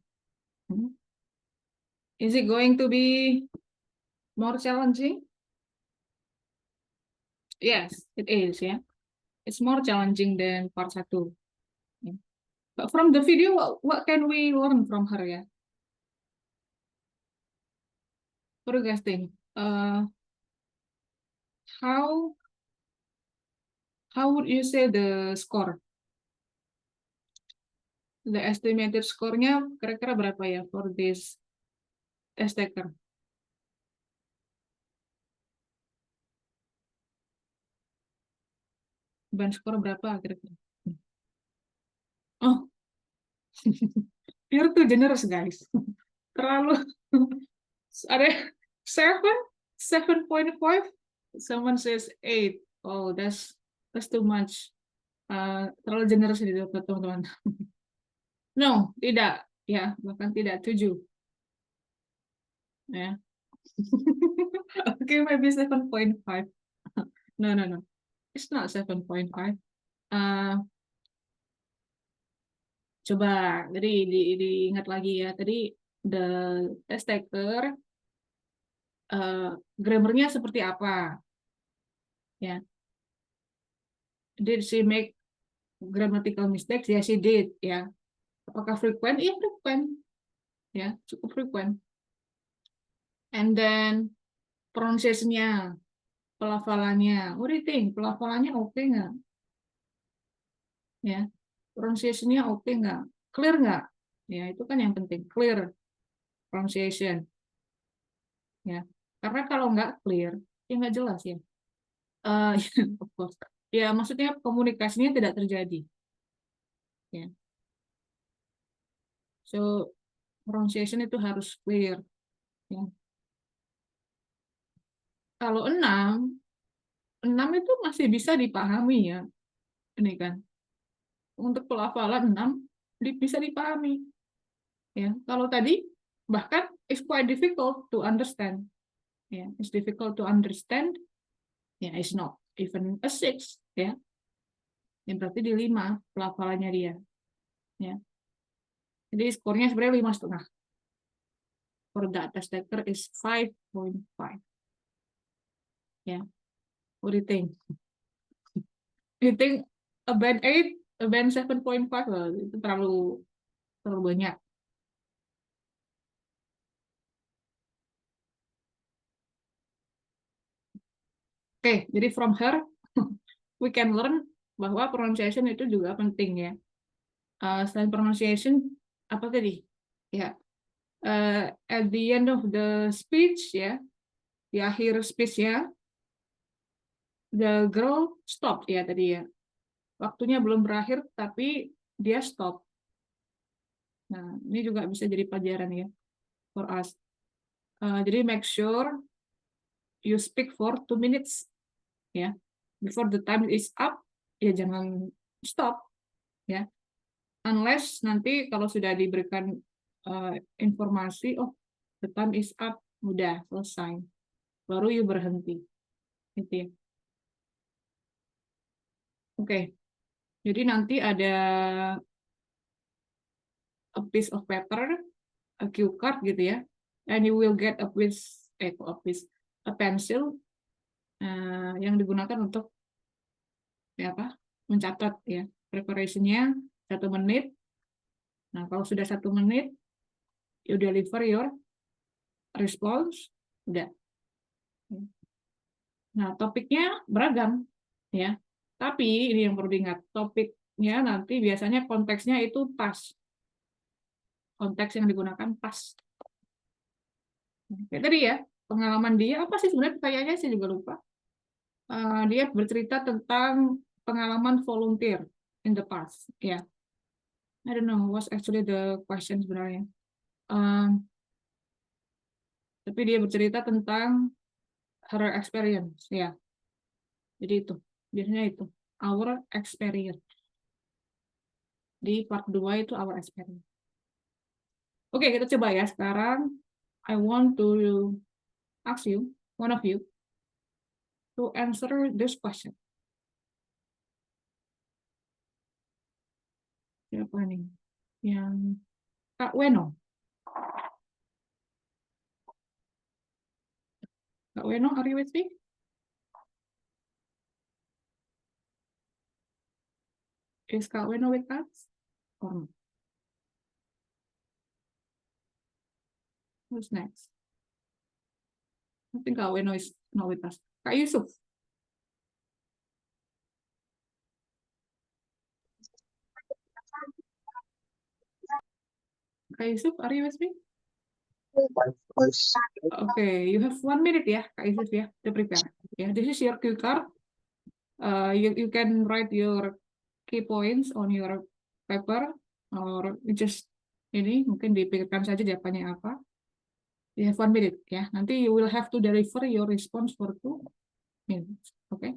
Speaker 3: Is it going to be more challenging? Yes, it is, yeah. It's more challenging than part 1. Yeah. But from the video, what can we learn from her, yeah? What do you guys think? How would you say the score? The estimated score-nya kira-kira berapa ya for this test taker? Band score berapa kira-kira? Oh, you're too generous, guys. Terlalu ada 7.5. Someone says 8. Oh, that's too much. Terlalu generous ini teman-teman. No, tidak. Ya, bahkan tidak 7. Ya. Okay, maybe 7.5. No. It's not 7.5. Coba, jadi diingat lagi ya. Tadi the test taker grammarnya seperti apa? Ya. Did she make grammatical mistakes? Yes, she did. Ya. Apakah frequent? Iya, frequent. Ya, cukup frequent. And then pronunciation-nya, pelafalannya. What do you think? Pelafalannya oke nggak? Ya, pronunciation-nya oke nggak? Clear nggak? Ya, itu kan yang penting. Clear pronunciation. Ya, karena kalau nggak clear, ya nggak jelas ya. Of course. Ya, maksudnya komunikasinya tidak terjadi. Ya. So, pronunciation itu harus clear. Ya. Kalau 6 itu masih bisa dipahami ya. Ini kan. Untuk pelafalan 6 bisa dipahami. Ya, kalau tadi bahkan it's quite difficult to understand. Ya, it's difficult to understand. Ya, it's not even a 6 ya. Yang berarti di 5 pelafalannya dia. Ya. Jadi skornya sebenarnya 5,5. For that test taker is 5.5. Ya. What do you think? You think a band 8, a band 7.5 itu terlalu banyak. Oke, jadi from her we can learn bahwa pronunciation itu juga penting ya. Selain pronunciation, apa tadi? Ya, at the end of the speech ya, di akhir speech ya, the girl stop ya tadi ya. Waktunya belum berakhir tapi dia stop. Nah, ini juga bisa jadi pelajaran ya for us. Jadi make sure you speak for 2 minutes ya. Before the time is up, ya jangan stop ya. Unless nanti kalau sudah diberikan informasi, oh the time is up, udah selesai, baru you berhenti. Gitu ya. Oke. Jadi nanti ada a piece of paper, a cue card gitu ya, and you will get a pencil yang digunakan untuk ya apa? Mencatat ya preparation-nya 1 menit. Nah, kalau sudah 1 menit, you deliver your response, udah. Nah, topiknya beragam ya. Tapi ini yang perlu diingat, topiknya nanti biasanya konteksnya itu pas. Konteks yang digunakan pas. Kayak tadi ya, pengalaman dia apa sih sebenarnya pertanyaannya saya juga lupa. Dia bercerita tentang pengalaman volunteer in the past. Ya, I don't know what's actually the question sebenarnya. Tapi dia bercerita tentang her experience. Ya, jadi itu biasanya itu our experience. Di part 2 itu our experience. Oke, kita coba ya sekarang. I want to ask you, one of you, to answer this question. Siapa nih? Yang Kak Weno. Kak Weno, are you with me? Is Kak Weno with us? Or not? Who's next? I think Kak Weno is not with us. Kak Yusuf. Kak Yusuf, are you with me? Okay, you have 1 minute ya, Kak Yusuf ya, to prepare. Yeah, this is your cue card. You can write your key points on your paper, or just ini mungkin dipikirkan saja jawabannya apa. You have 1 minute ya. Nanti you will have to deliver your response for 2 minutes. Okay.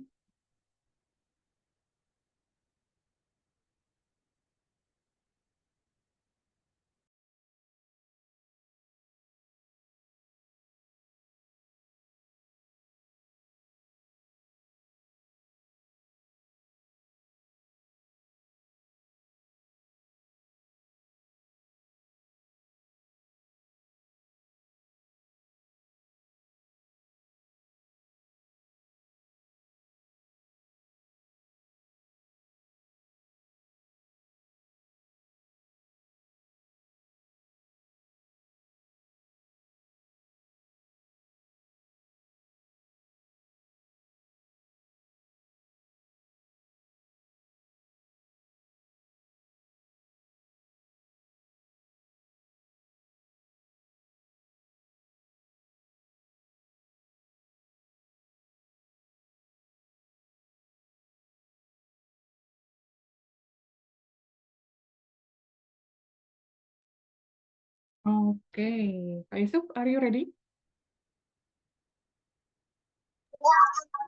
Speaker 3: Okay, Kak Yusuf, are you ready?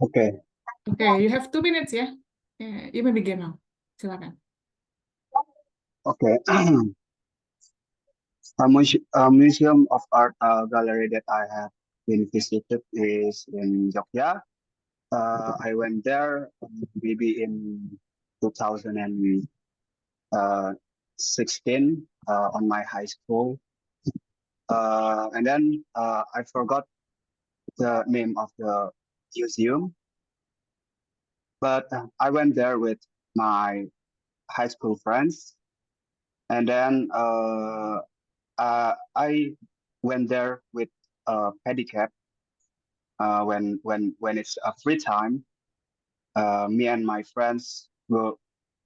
Speaker 10: Okay.
Speaker 3: Okay, you have 2 minutes ya. You may begin now. Silakan.
Speaker 10: Okay. A museum of art gallery that I have been visited is in Jogja. I went there maybe in 2016 on my high school. And then I forgot the name of the museum, but I went there with my high school friends, and then I went there with pedicab when it's a free time. Me and my friends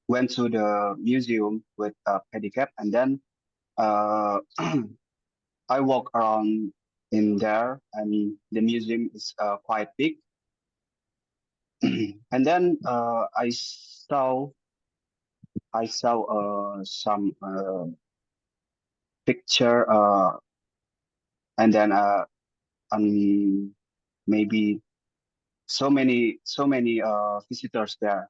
Speaker 10: went to the museum with a pedicab, and then I walk around in there, and the museum is quite big. And then I saw some picture, and then maybe so many visitors there,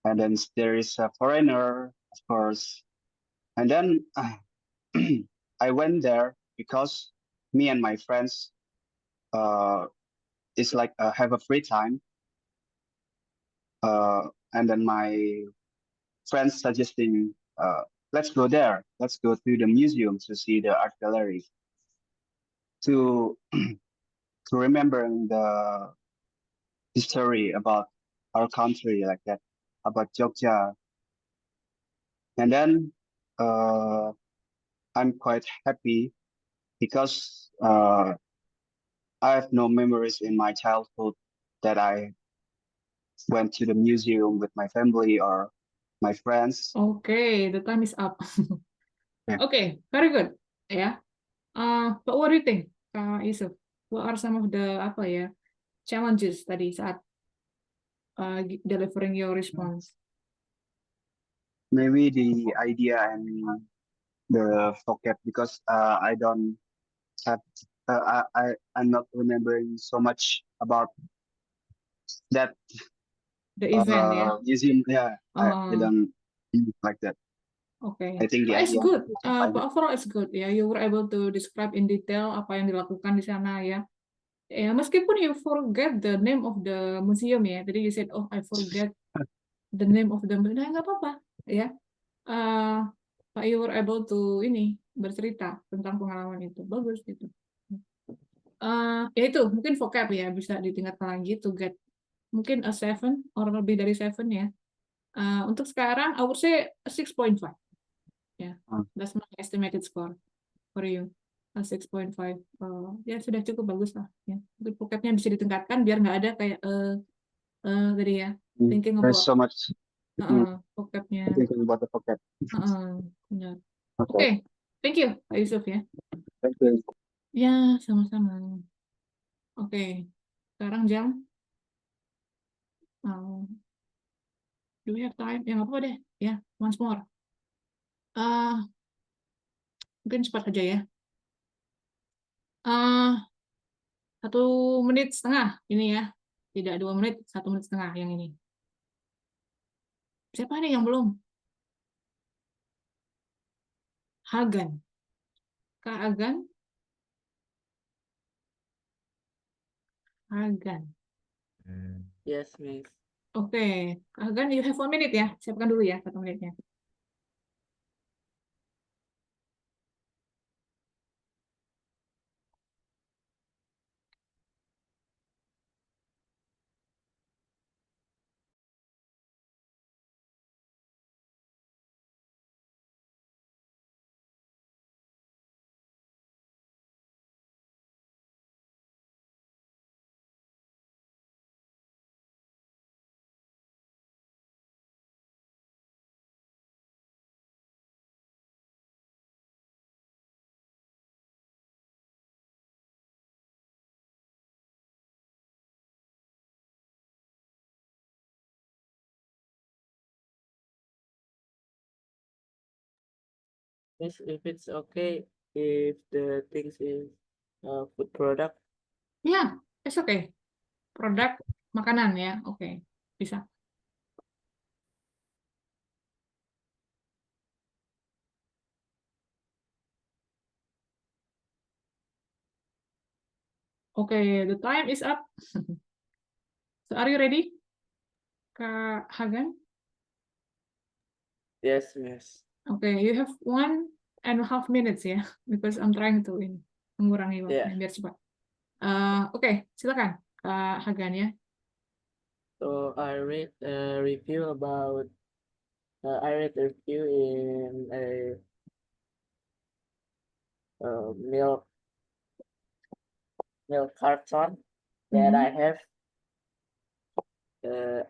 Speaker 10: and then there is a foreigner, of course, and then I went there because me and my friends it's like have a free time, and then my friends suggesting let's go there, let's go to the museum to see the art gallery, to remember the history about our country, like that, about Jogja. And then I'm quite happy because I have no memories in my childhood that I went to the museum with my family or my friends.
Speaker 3: Okay, the time is up.
Speaker 10: Yeah.
Speaker 3: Okay, very good. Yeah. But what do you think, Yusuf? What are some of the challenges tadi saat delivering your response.
Speaker 10: Maybe the idea and the vocab, because I don't have I'm not remembering so much about that
Speaker 3: The event, yeah.
Speaker 10: museum. Yeah, I don't like that.
Speaker 3: Okay.
Speaker 10: I think the
Speaker 3: It's
Speaker 10: idea
Speaker 3: good.
Speaker 10: is fine.
Speaker 3: But overall it's good ya. You were able to describe in detail apa yang dilakukan di sana ya. Ya, meskipun you forget the name of the museum ya. Tadi you said, oh I forget the name of the museum. Nah, nggak apa-apa ya. But you were able to bercerita tentang pengalaman itu. Bagus gitu. Ya itu mungkin vocab ya bisa ditingkatkan lagi to get mungkin a 7 or lebih dari 7 ya. Untuk sekarang I would say a 6.5. Ya, that's my estimated score for you. A 6.5. Ya sudah cukup bagus lah ya. Mungkin vocabnya bisa ditingkatkan biar nggak ada kayak tadi ya. Thinking
Speaker 10: There's
Speaker 3: about
Speaker 10: so much
Speaker 3: vocabnya.
Speaker 10: thinking about the vocab.
Speaker 3: Benar.
Speaker 10: Okay.
Speaker 3: Oke, thank you Pak Yusuf ya.
Speaker 10: Thank you.
Speaker 3: Ya, sama-sama. Oke, sekarang jam. Do we have time? Ya nggak apa-apa deh. Ya, once more. Mungkin cepat saja ya. 1 menit setengah ini ya. Tidak 2 menit, 1 menit setengah yang ini. Siapa nih yang belum? Hagan. Kak Agan? Hagan.
Speaker 11: Yes, Miss.
Speaker 3: Oke, Kak Hagan, you have 1 minute ya. Siapkan dulu ya 1 menitnya.
Speaker 11: Miss, if it's okay, if the things is food product.
Speaker 3: Ya, it's okay. Produk makanan ya. Oke, bisa. Oke, the time is up. So are you ready? Kak Hagan?
Speaker 11: Yes, Miss.
Speaker 3: Okay, you have 1.5 minutes ya, because I'm trying to mengurangi waktunya biar cepat. Oke, silakan Kak Hagan ya.
Speaker 11: So I read a review about. I read a review in a milk carton that I have.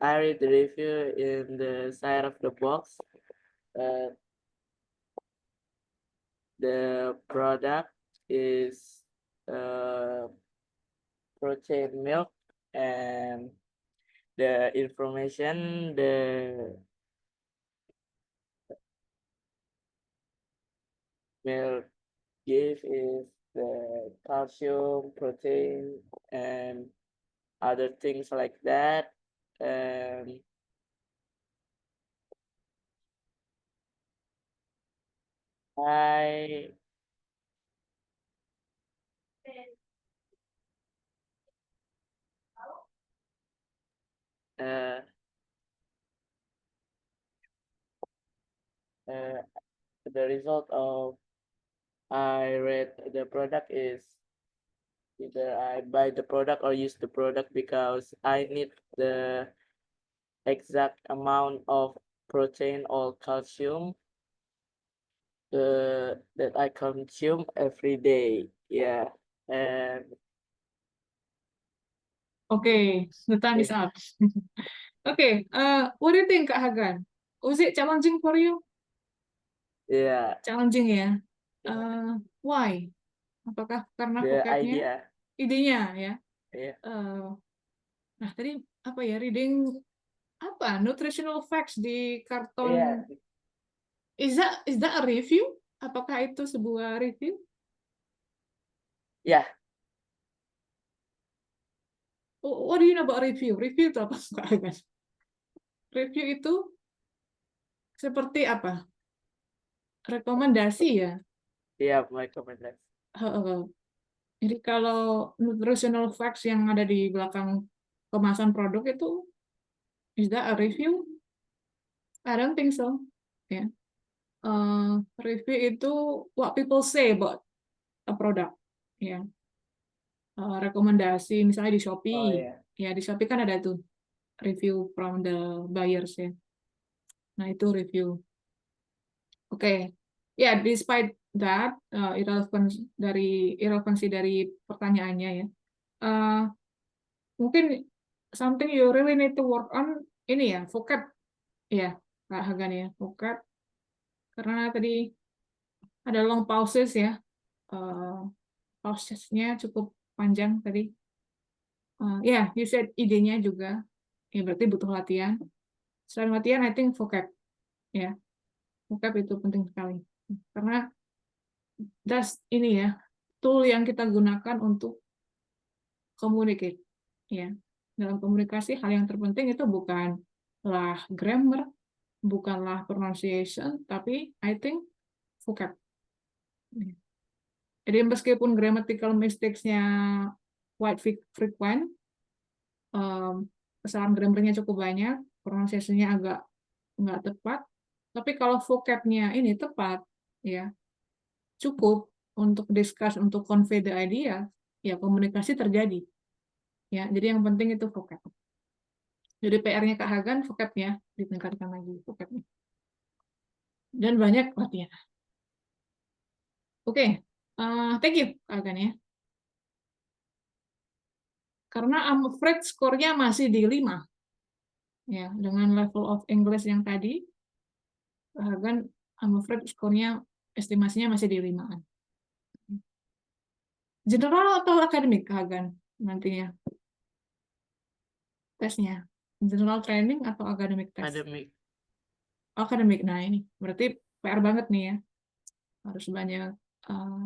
Speaker 11: I read the review in the side of the box. The product is protein milk, and the information the milk give is the calcium, protein, and other things like that. And the result of I read the product is either I buy the product or use the product because I need the exact amount of protein or calcium that I consume every day. Yeah. And
Speaker 3: Okay, the time is up. Okay, what do you think, Kak Hagan? Was it challenging for you?
Speaker 11: yeah,
Speaker 3: Challenging ya. Why? Apakah karena
Speaker 11: the
Speaker 3: vocabnya?
Speaker 11: idea.
Speaker 3: Idenya ya.
Speaker 11: Yeah.
Speaker 3: Nah tadi apa ya, reading apa nutritional facts di karton.
Speaker 11: Yeah.
Speaker 3: Is that a review? Apakah itu sebuah review?
Speaker 11: Yeah.
Speaker 3: What do you know about review? Review itu apa? Kak? Review itu seperti apa? Rekomendasi ya.
Speaker 11: Yeah, my recommendation.
Speaker 3: Heeh. Jadi kalau nutritional facts yang ada di belakang kemasan produk itu, is that a review? I don't think so. Ya. Review itu what people say about a product. Ya. Rekomendasi misalnya di Shopee.
Speaker 11: Oh, yeah.
Speaker 3: Ya, di Shopee kan ada tuh review from the buyers ya. Nah, itu review. Oke. Ya, despite that irrelevancy dari pertanyaannya ya. Mungkin something you really need to work on ini ya, vocab ya, Kak Hagan ya, vocab. Karena tadi ada long pauses ya. Pausesnya cukup panjang tadi. Ya, you said idenya juga. Ya, berarti butuh latihan. Selain latihan, I think vocab. Ya, vocab itu penting sekali. Karena that's ini ya, tool yang kita gunakan untuk communicate. Ya, dalam komunikasi hal yang terpenting itu bukanlah grammar, bukanlah pronunciation, tapi I think vocab. Jadi meskipun grammatical mistakes-nya quite frequent, kesalahan grammarnya cukup banyak, pronunciation-nya agak nggak tepat, tapi kalau vocab-nya ini tepat, ya cukup untuk discuss, untuk convey the idea, ya komunikasi terjadi. Ya, jadi yang penting itu vocab. Jadi PR-nya Kak Hagan, vocab-nya ditingkatkan lagi, vocab-nya. Dan banyak latihan. Oke, thank you Kak Hagan ya. Karena I'm afraid skornya masih di 5. Ya, dengan level of English yang tadi, Kak Hagan, I'm afraid skornya, estimasinya masih di 5-an. General atau akademik Kak Hagan nantinya? Tesnya. General training atau academic test?
Speaker 11: Academic.
Speaker 3: Academic. Nah, ini berarti PR banget nih ya. Harus banyak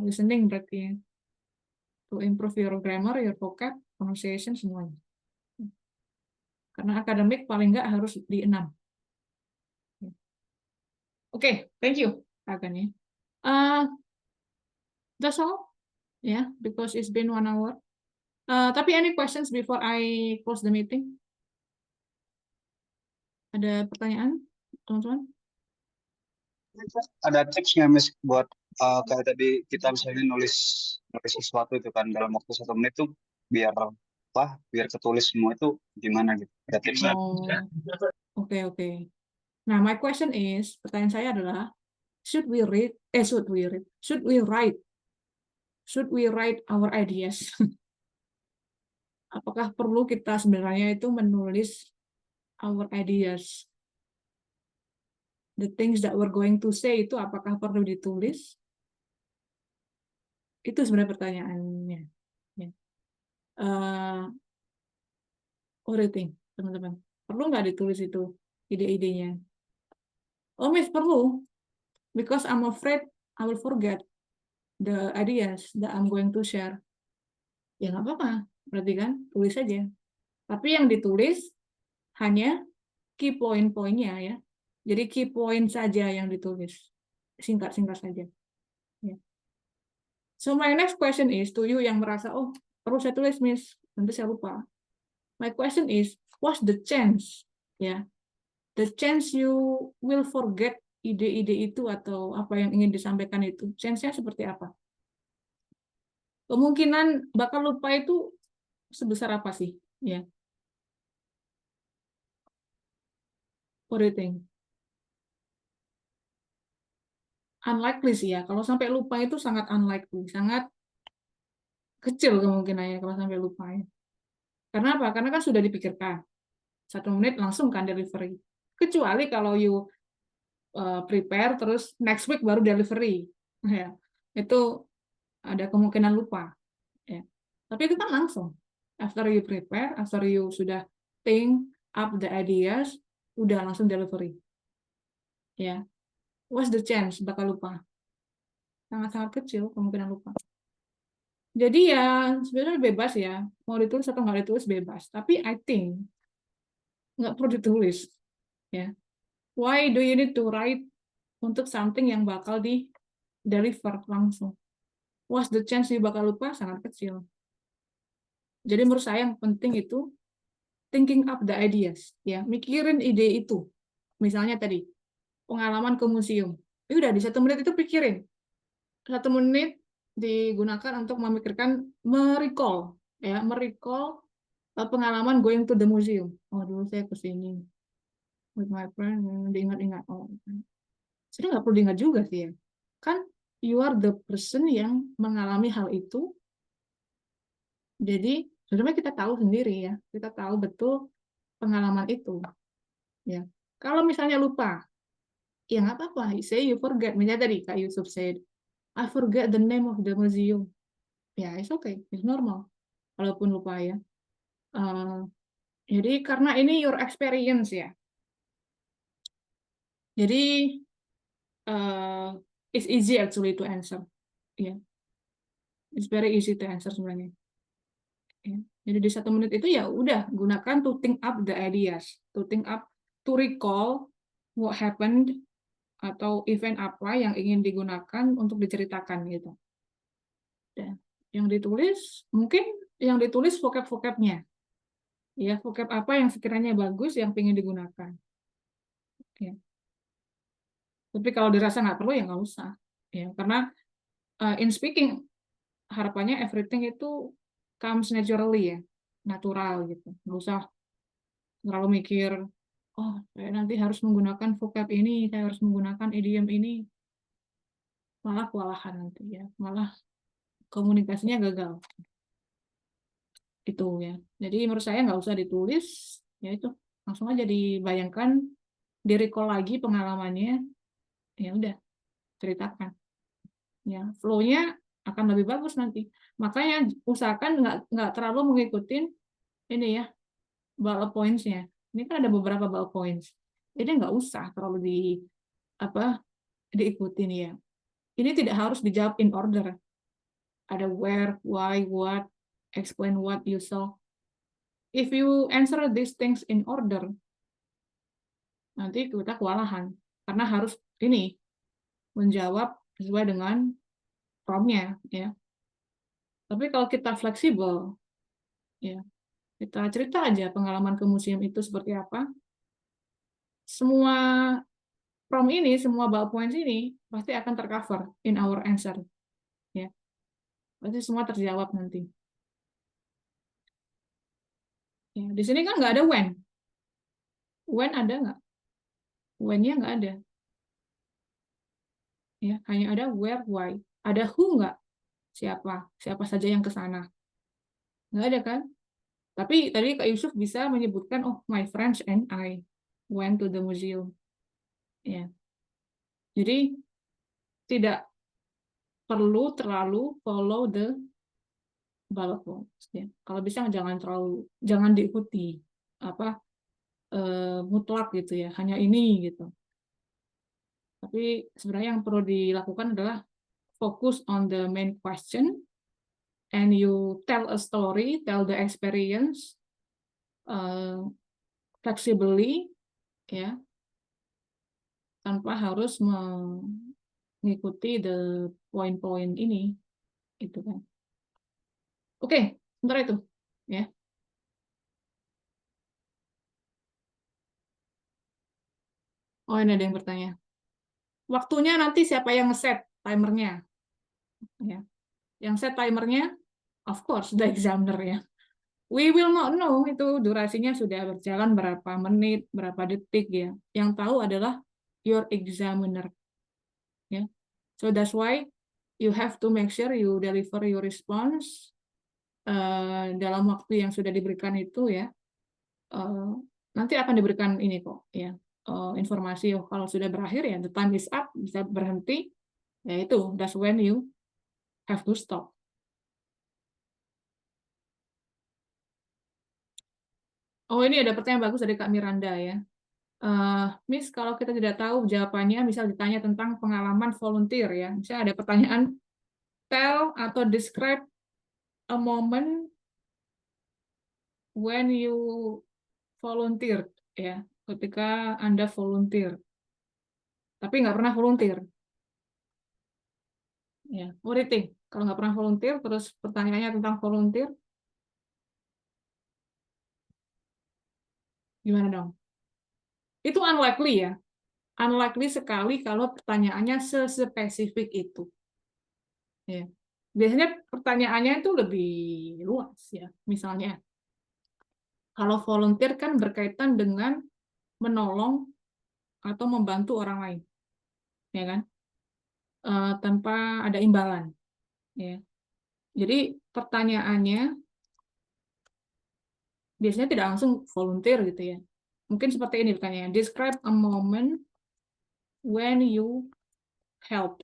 Speaker 3: listening berarti ya. To improve your grammar, your vocab, pronunciation, semuanya. Karena akademik paling nggak harus di 6. Oke, thank you, Hagan ya. That's all. Yeah, because it's been 1 hour. Tapi any questions before I close the meeting? Ada pertanyaan, teman-teman?
Speaker 10: Ada tips nggak Miss buat kayak tadi kita misalnya nulis sesuatu itu kan dalam waktu 1 menit tuh biar ketulis semua itu gimana gitu? Ada tipsnya?
Speaker 3: Oke. Nah, my question is, pertanyaan saya adalah, should we write our ideas? Apakah perlu kita sebenarnya itu menulis our ideas? The things that we're going to say itu apakah perlu ditulis? Itu sebenarnya pertanyaannya. Ya. What do you think, teman-teman? Perlu nggak ditulis itu ide-idenya? Oh, Miss, perlu. Because I'm afraid I will forget the ideas that I'm going to share. Ya nggak apa-apa, berarti kan tulis saja. Tapi yang ditulis hanya key point-pointnya ya. Jadi key point saja yang ditulis, singkat-singkat saja. Ya. So my next question is to you yang merasa, oh perlu saya tulis Miss, nanti saya lupa. My question is, what's the chance? Ya, the chance you will forget ide-ide itu atau apa yang ingin disampaikan itu, chance-nya seperti apa? Kemungkinan bakal lupa itu sebesar apa sih? Ya. What do you think? Unlikely sih ya. Kalau sampai lupa itu sangat unlikely, sangat kecil kemungkinannya kalau sampai lupa ya. Karena apa? Karena kan sudah dipikirkan. 1 menit langsung kan delivery. Kecuali kalau you prepare terus next week baru delivery. Ya. Itu ada kemungkinan lupa. Ya. Tapi itu kan langsung. After you prepare, after you sudah think, up the ideas, udah langsung delivery. Ya, what's the chance bakal lupa? Sangat-sangat kecil kemungkinan lupa. Jadi ya sebenarnya bebas ya, mau ditulis atau nggak ditulis bebas. Tapi I think nggak perlu ditulis. Ya, why do you need to write untuk something yang bakal di deliver langsung? What's the chance you bakal lupa? Sangat kecil. Jadi menurut saya yang penting itu thinking up the ideas, ya, mikirin ide itu. Misalnya tadi pengalaman ke museum, udah di 1 menit itu pikirin. 1 menit digunakan untuk memikirkan, merecall, ya, merecall pengalaman going to the museum. Oh dulu saya ke sini with my friend, diingat-ingat. Oh, sebenarnya nggak perlu diingat juga sih ya. Kan you are the person yang mengalami hal itu. Jadi sebenarnya kita tahu sendiri ya, kita tahu betul pengalaman itu. Ya, kalau misalnya lupa, ya nggak apa-apa. Say you forget. Misalnya tadi Kak Yusuf said, I forget the name of the museum. Ya, it's okay, it's normal. Walaupun lupa ya. Jadi karena ini your experience ya. Jadi it's easy actually to answer. Ya, it's very easy to answer sebenarnya. Ya. Jadi di 1 menit itu ya udah gunakan to think up the ideas, to think up, to recall what happened atau event apa yang ingin digunakan untuk diceritakan gitu. Dan yang ditulis mungkin yang ditulis vocab-vocabnya, ya vocab apa yang sekiranya bagus yang ingin digunakan. Ya. Tapi kalau dirasa nggak perlu ya nggak usah, ya karena in speaking harapannya everything itu comes naturally ya, natural gitu, nggak usah terlalu mikir, oh saya nanti harus menggunakan vocab ini, saya harus menggunakan idiom ini, malah kewalahan nanti ya, malah komunikasinya gagal. Itu ya. Jadi menurut saya nggak usah ditulis, ya itu langsung aja dibayangkan, di-recall lagi pengalamannya, ya udah ceritakan. Ya, flow-nya akan lebih bagus nanti. Makanya usahakan nggak terlalu mengikutin ini ya, bullet points-nya. Ini kan ada beberapa bullet points. Jadi nggak usah terlalu diikutin ya. Ini tidak harus dijawab in order. Ada where, why, what, explain what you saw. If you answer these things in order, nanti kita kewalahan karena harus ini menjawab sesuai dengan prompt-nya ya. Tapi kalau kita fleksibel, ya kita cerita aja pengalaman ke museum itu seperti apa. Semua prompt ini, semua bullet points ini pasti akan tercover in our answer, ya. Pasti semua terjawab nanti. Ya, di sini kan nggak ada when. When ada nggak? When-nya nggak ada. Ya, hanya ada where, why. Ada who nggak? Siapa saja yang ke sana. Nggak ada kan? Tapi tadi Kak Yusuf bisa menyebutkan, oh my friends and I went to the museum. Ya. Jadi tidak perlu terlalu follow the bullet points. Ya. Kalau bisa jangan diikuti mutlak gitu ya, hanya ini gitu. Tapi sebenarnya yang perlu dilakukan adalah focus on the main question, and you tell a story, tell the experience flexibly, ya, tanpa harus mengikuti the point-point ini, itu kan. Oke, sebentar itu, ya. Oh, ini ada yang bertanya. Waktunya nanti siapa yang nge-set timernya? Ya. Yang set timernya, of course, the examiner ya. We will not know itu durasinya sudah berjalan berapa menit, berapa detik ya. Yang tahu adalah your examiner. Ya. So that's why you have to make sure you deliver your response dalam waktu yang sudah diberikan itu ya. Nanti akan diberikan ini kok ya. Informasi kalau sudah berakhir ya, the time is up, bisa berhenti, ya itu, that's when you have to stop. Oh, ini ada pertanyaan bagus dari Kak Miranda ya. Miss, kalau kita tidak tahu jawabannya, misal ditanya tentang pengalaman volunteer ya. Misalnya ada pertanyaan, tell atau describe a moment when you volunteered ya, ketika Anda volunteer, tapi nggak pernah volunteer. Ya, what do you think? Kalau nggak pernah volunteer, terus pertanyaannya tentang volunteer, gimana dong? Itu unlikely ya. Unlikely sekali kalau pertanyaannya sespesifik itu. Ya. Biasanya pertanyaannya itu lebih luas ya. Misalnya, kalau volunteer kan berkaitan dengan menolong atau membantu orang lain, ya kan? Tanpa ada imbalan, ya. Jadi pertanyaannya biasanya tidak langsung volunteer gitu ya. Mungkin seperti ini pertanyaannya. Describe a moment when you help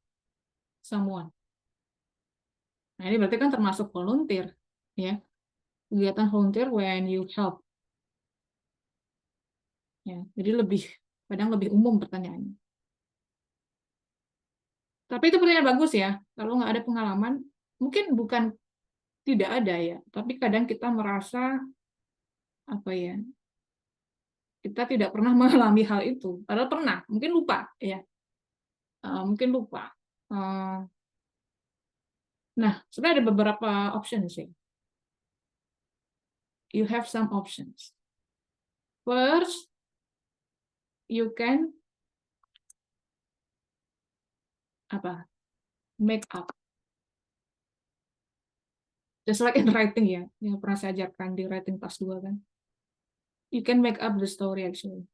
Speaker 3: someone. Nah, ini berarti kan termasuk volunteer, ya. Kegiatan volunteer when you help. Ya, jadi kadang lebih umum pertanyaannya. Tapi itu pertanyaan bagus ya. Kalau nggak ada pengalaman, mungkin bukan tidak ada ya, tapi kadang kita merasa apa ya? Kita tidak pernah mengalami hal itu. Padahal pernah, mungkin lupa ya. Mungkin lupa. Nah, sebenarnya ada beberapa options sih. You have some options. First, you can make up. Just like in writing ya, yang pernah saya ajarkan di writing kelas 2 kan. You can make up the story actually.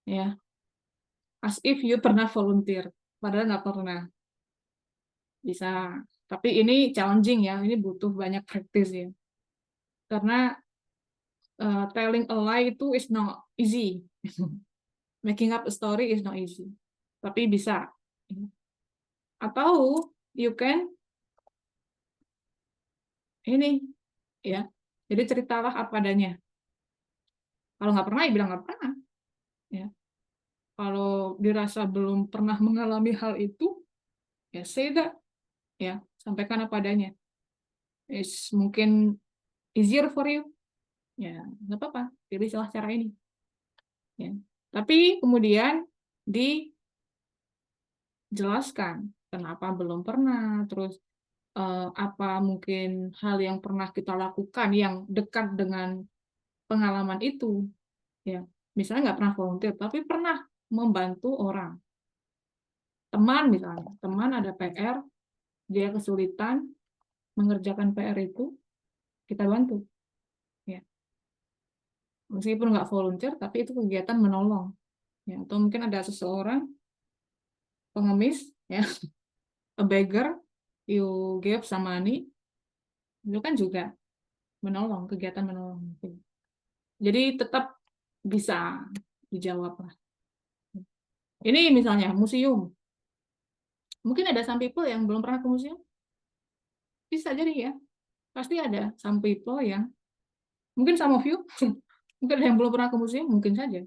Speaker 3: Ya. As if you pernah volunteer, padahal nggak pernah. Bisa. Tapi ini challenging ya, ini butuh banyak practice ya. Karena telling a lie itu is not easy. Making up a story is not easy. Tapi bisa. Atau you can ini ya. Jadi ceritalah apa adanya. Kalau nggak pernah ya bilang nggak pernah. Ya. Kalau dirasa belum pernah mengalami hal itu, ya say that. Ya, sampaikan apa adanya. It's mungkin easier for you. Ya, nggak apa-apa. Pilih salah cara ini. Ya. Tapi kemudian dijelaskan kenapa belum pernah, terus apa mungkin hal yang pernah kita lakukan yang dekat dengan pengalaman itu. Ya, misalnya nggak pernah volunteer, tapi pernah membantu orang. Teman misalnya, teman ada PR, dia kesulitan mengerjakan PR itu, kita bantu. Ya. Meskipun nggak volunteer, tapi itu kegiatan menolong. Ya, atau mungkin ada seseorang pengemis, ya, a beggar, you give some money, itu kan juga menolong, kegiatan menolong. Jadi tetap bisa dijawab lah. Ini misalnya museum. Mungkin ada some people yang belum pernah ke museum. Bisa jadi ya. Pasti ada some people yang mungkin some of you mungkin ada yang belum pernah ke museum, mungkin saja.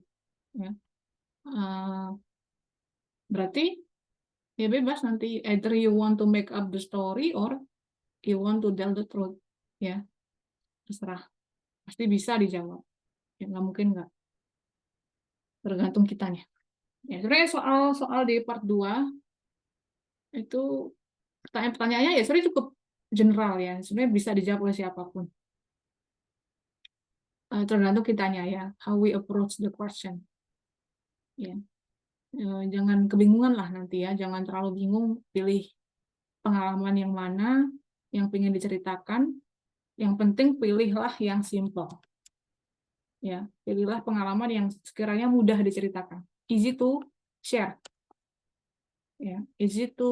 Speaker 3: Ya. Berarti ya bebas nanti either you want to make up the story or you want to tell the truth. Ya. Terserah. Pasti bisa dijawab. Ya nggak mungkin nggak. Tergantung kitanya. Ya, sebenarnya soal di part 2 itu pertanyaannya ya sebenarnya cukup general ya. Sebenarnya bisa dijawab oleh siapapun. Tergantung kitanya ya, how we approach the question. Ya. Jangan kebingungan lah nanti ya, jangan terlalu bingung pilih pengalaman yang mana yang ingin diceritakan. Yang penting pilihlah yang simple. Ya, pilihlah pengalaman yang sekiranya mudah diceritakan. Easy to share. Ya, easy to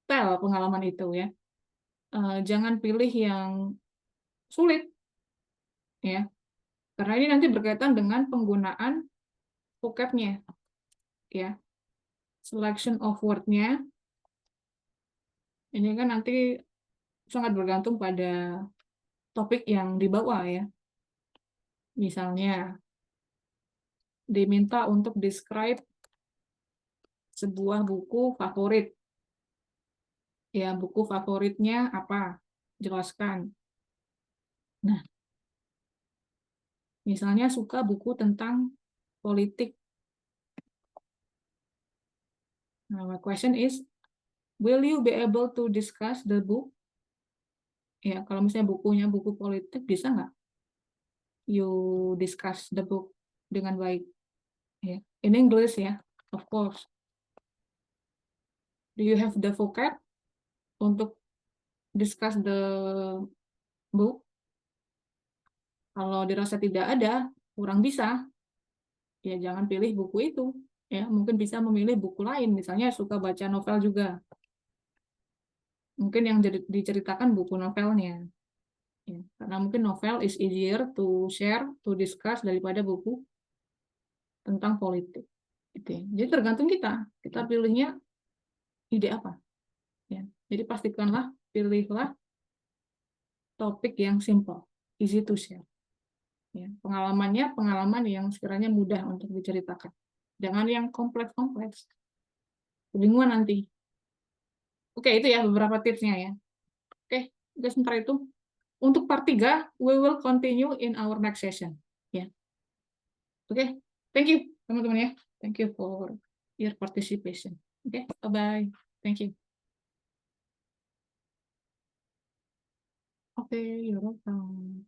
Speaker 3: tell pengalaman itu ya. Jangan pilih yang sulit. Ya. Karena ini nanti berkaitan dengan penggunaan vocab-nya. Ya. Selection of word-nya. Ini kan nanti sangat bergantung pada topik yang dibawa ya. Misalnya, diminta untuk describe sebuah buku favorit. Ya, buku favoritnya apa? Jelaskan. Nah, misalnya suka buku tentang politik. Nah, my question is, will you be able to discuss the book? Ya, kalau misalnya bukunya buku politik, bisa nggak you discuss the book dengan baik? Ya, in English ya, of course. Do you have the vocab untuk discuss the book? Kalau dirasa tidak ada, kurang bisa, ya jangan pilih buku itu. Ya, mungkin bisa memilih buku lain, misalnya suka baca novel juga. Mungkin yang diceritakan buku novelnya. Ya, karena mungkin novel is easier to share, to discuss daripada buku tentang politik. Gitu ya. Jadi tergantung kita pilihnya ide apa. Ya. Jadi pastikanlah, pilihlah topik yang simple, easy to share. Ya. Pengalamannya pengalaman yang sekiranya mudah untuk diceritakan. Jangan yang kompleks-kompleks. Kebingungan nanti. Oke, itu ya beberapa tipsnya ya. Oke, jadi sementara itu untuk part 3 we will continue in our next session. Ya. Oke, thank you teman-teman ya. Thank you for your participation. Oke, bye-bye. Thank you. Oke, you're welcome.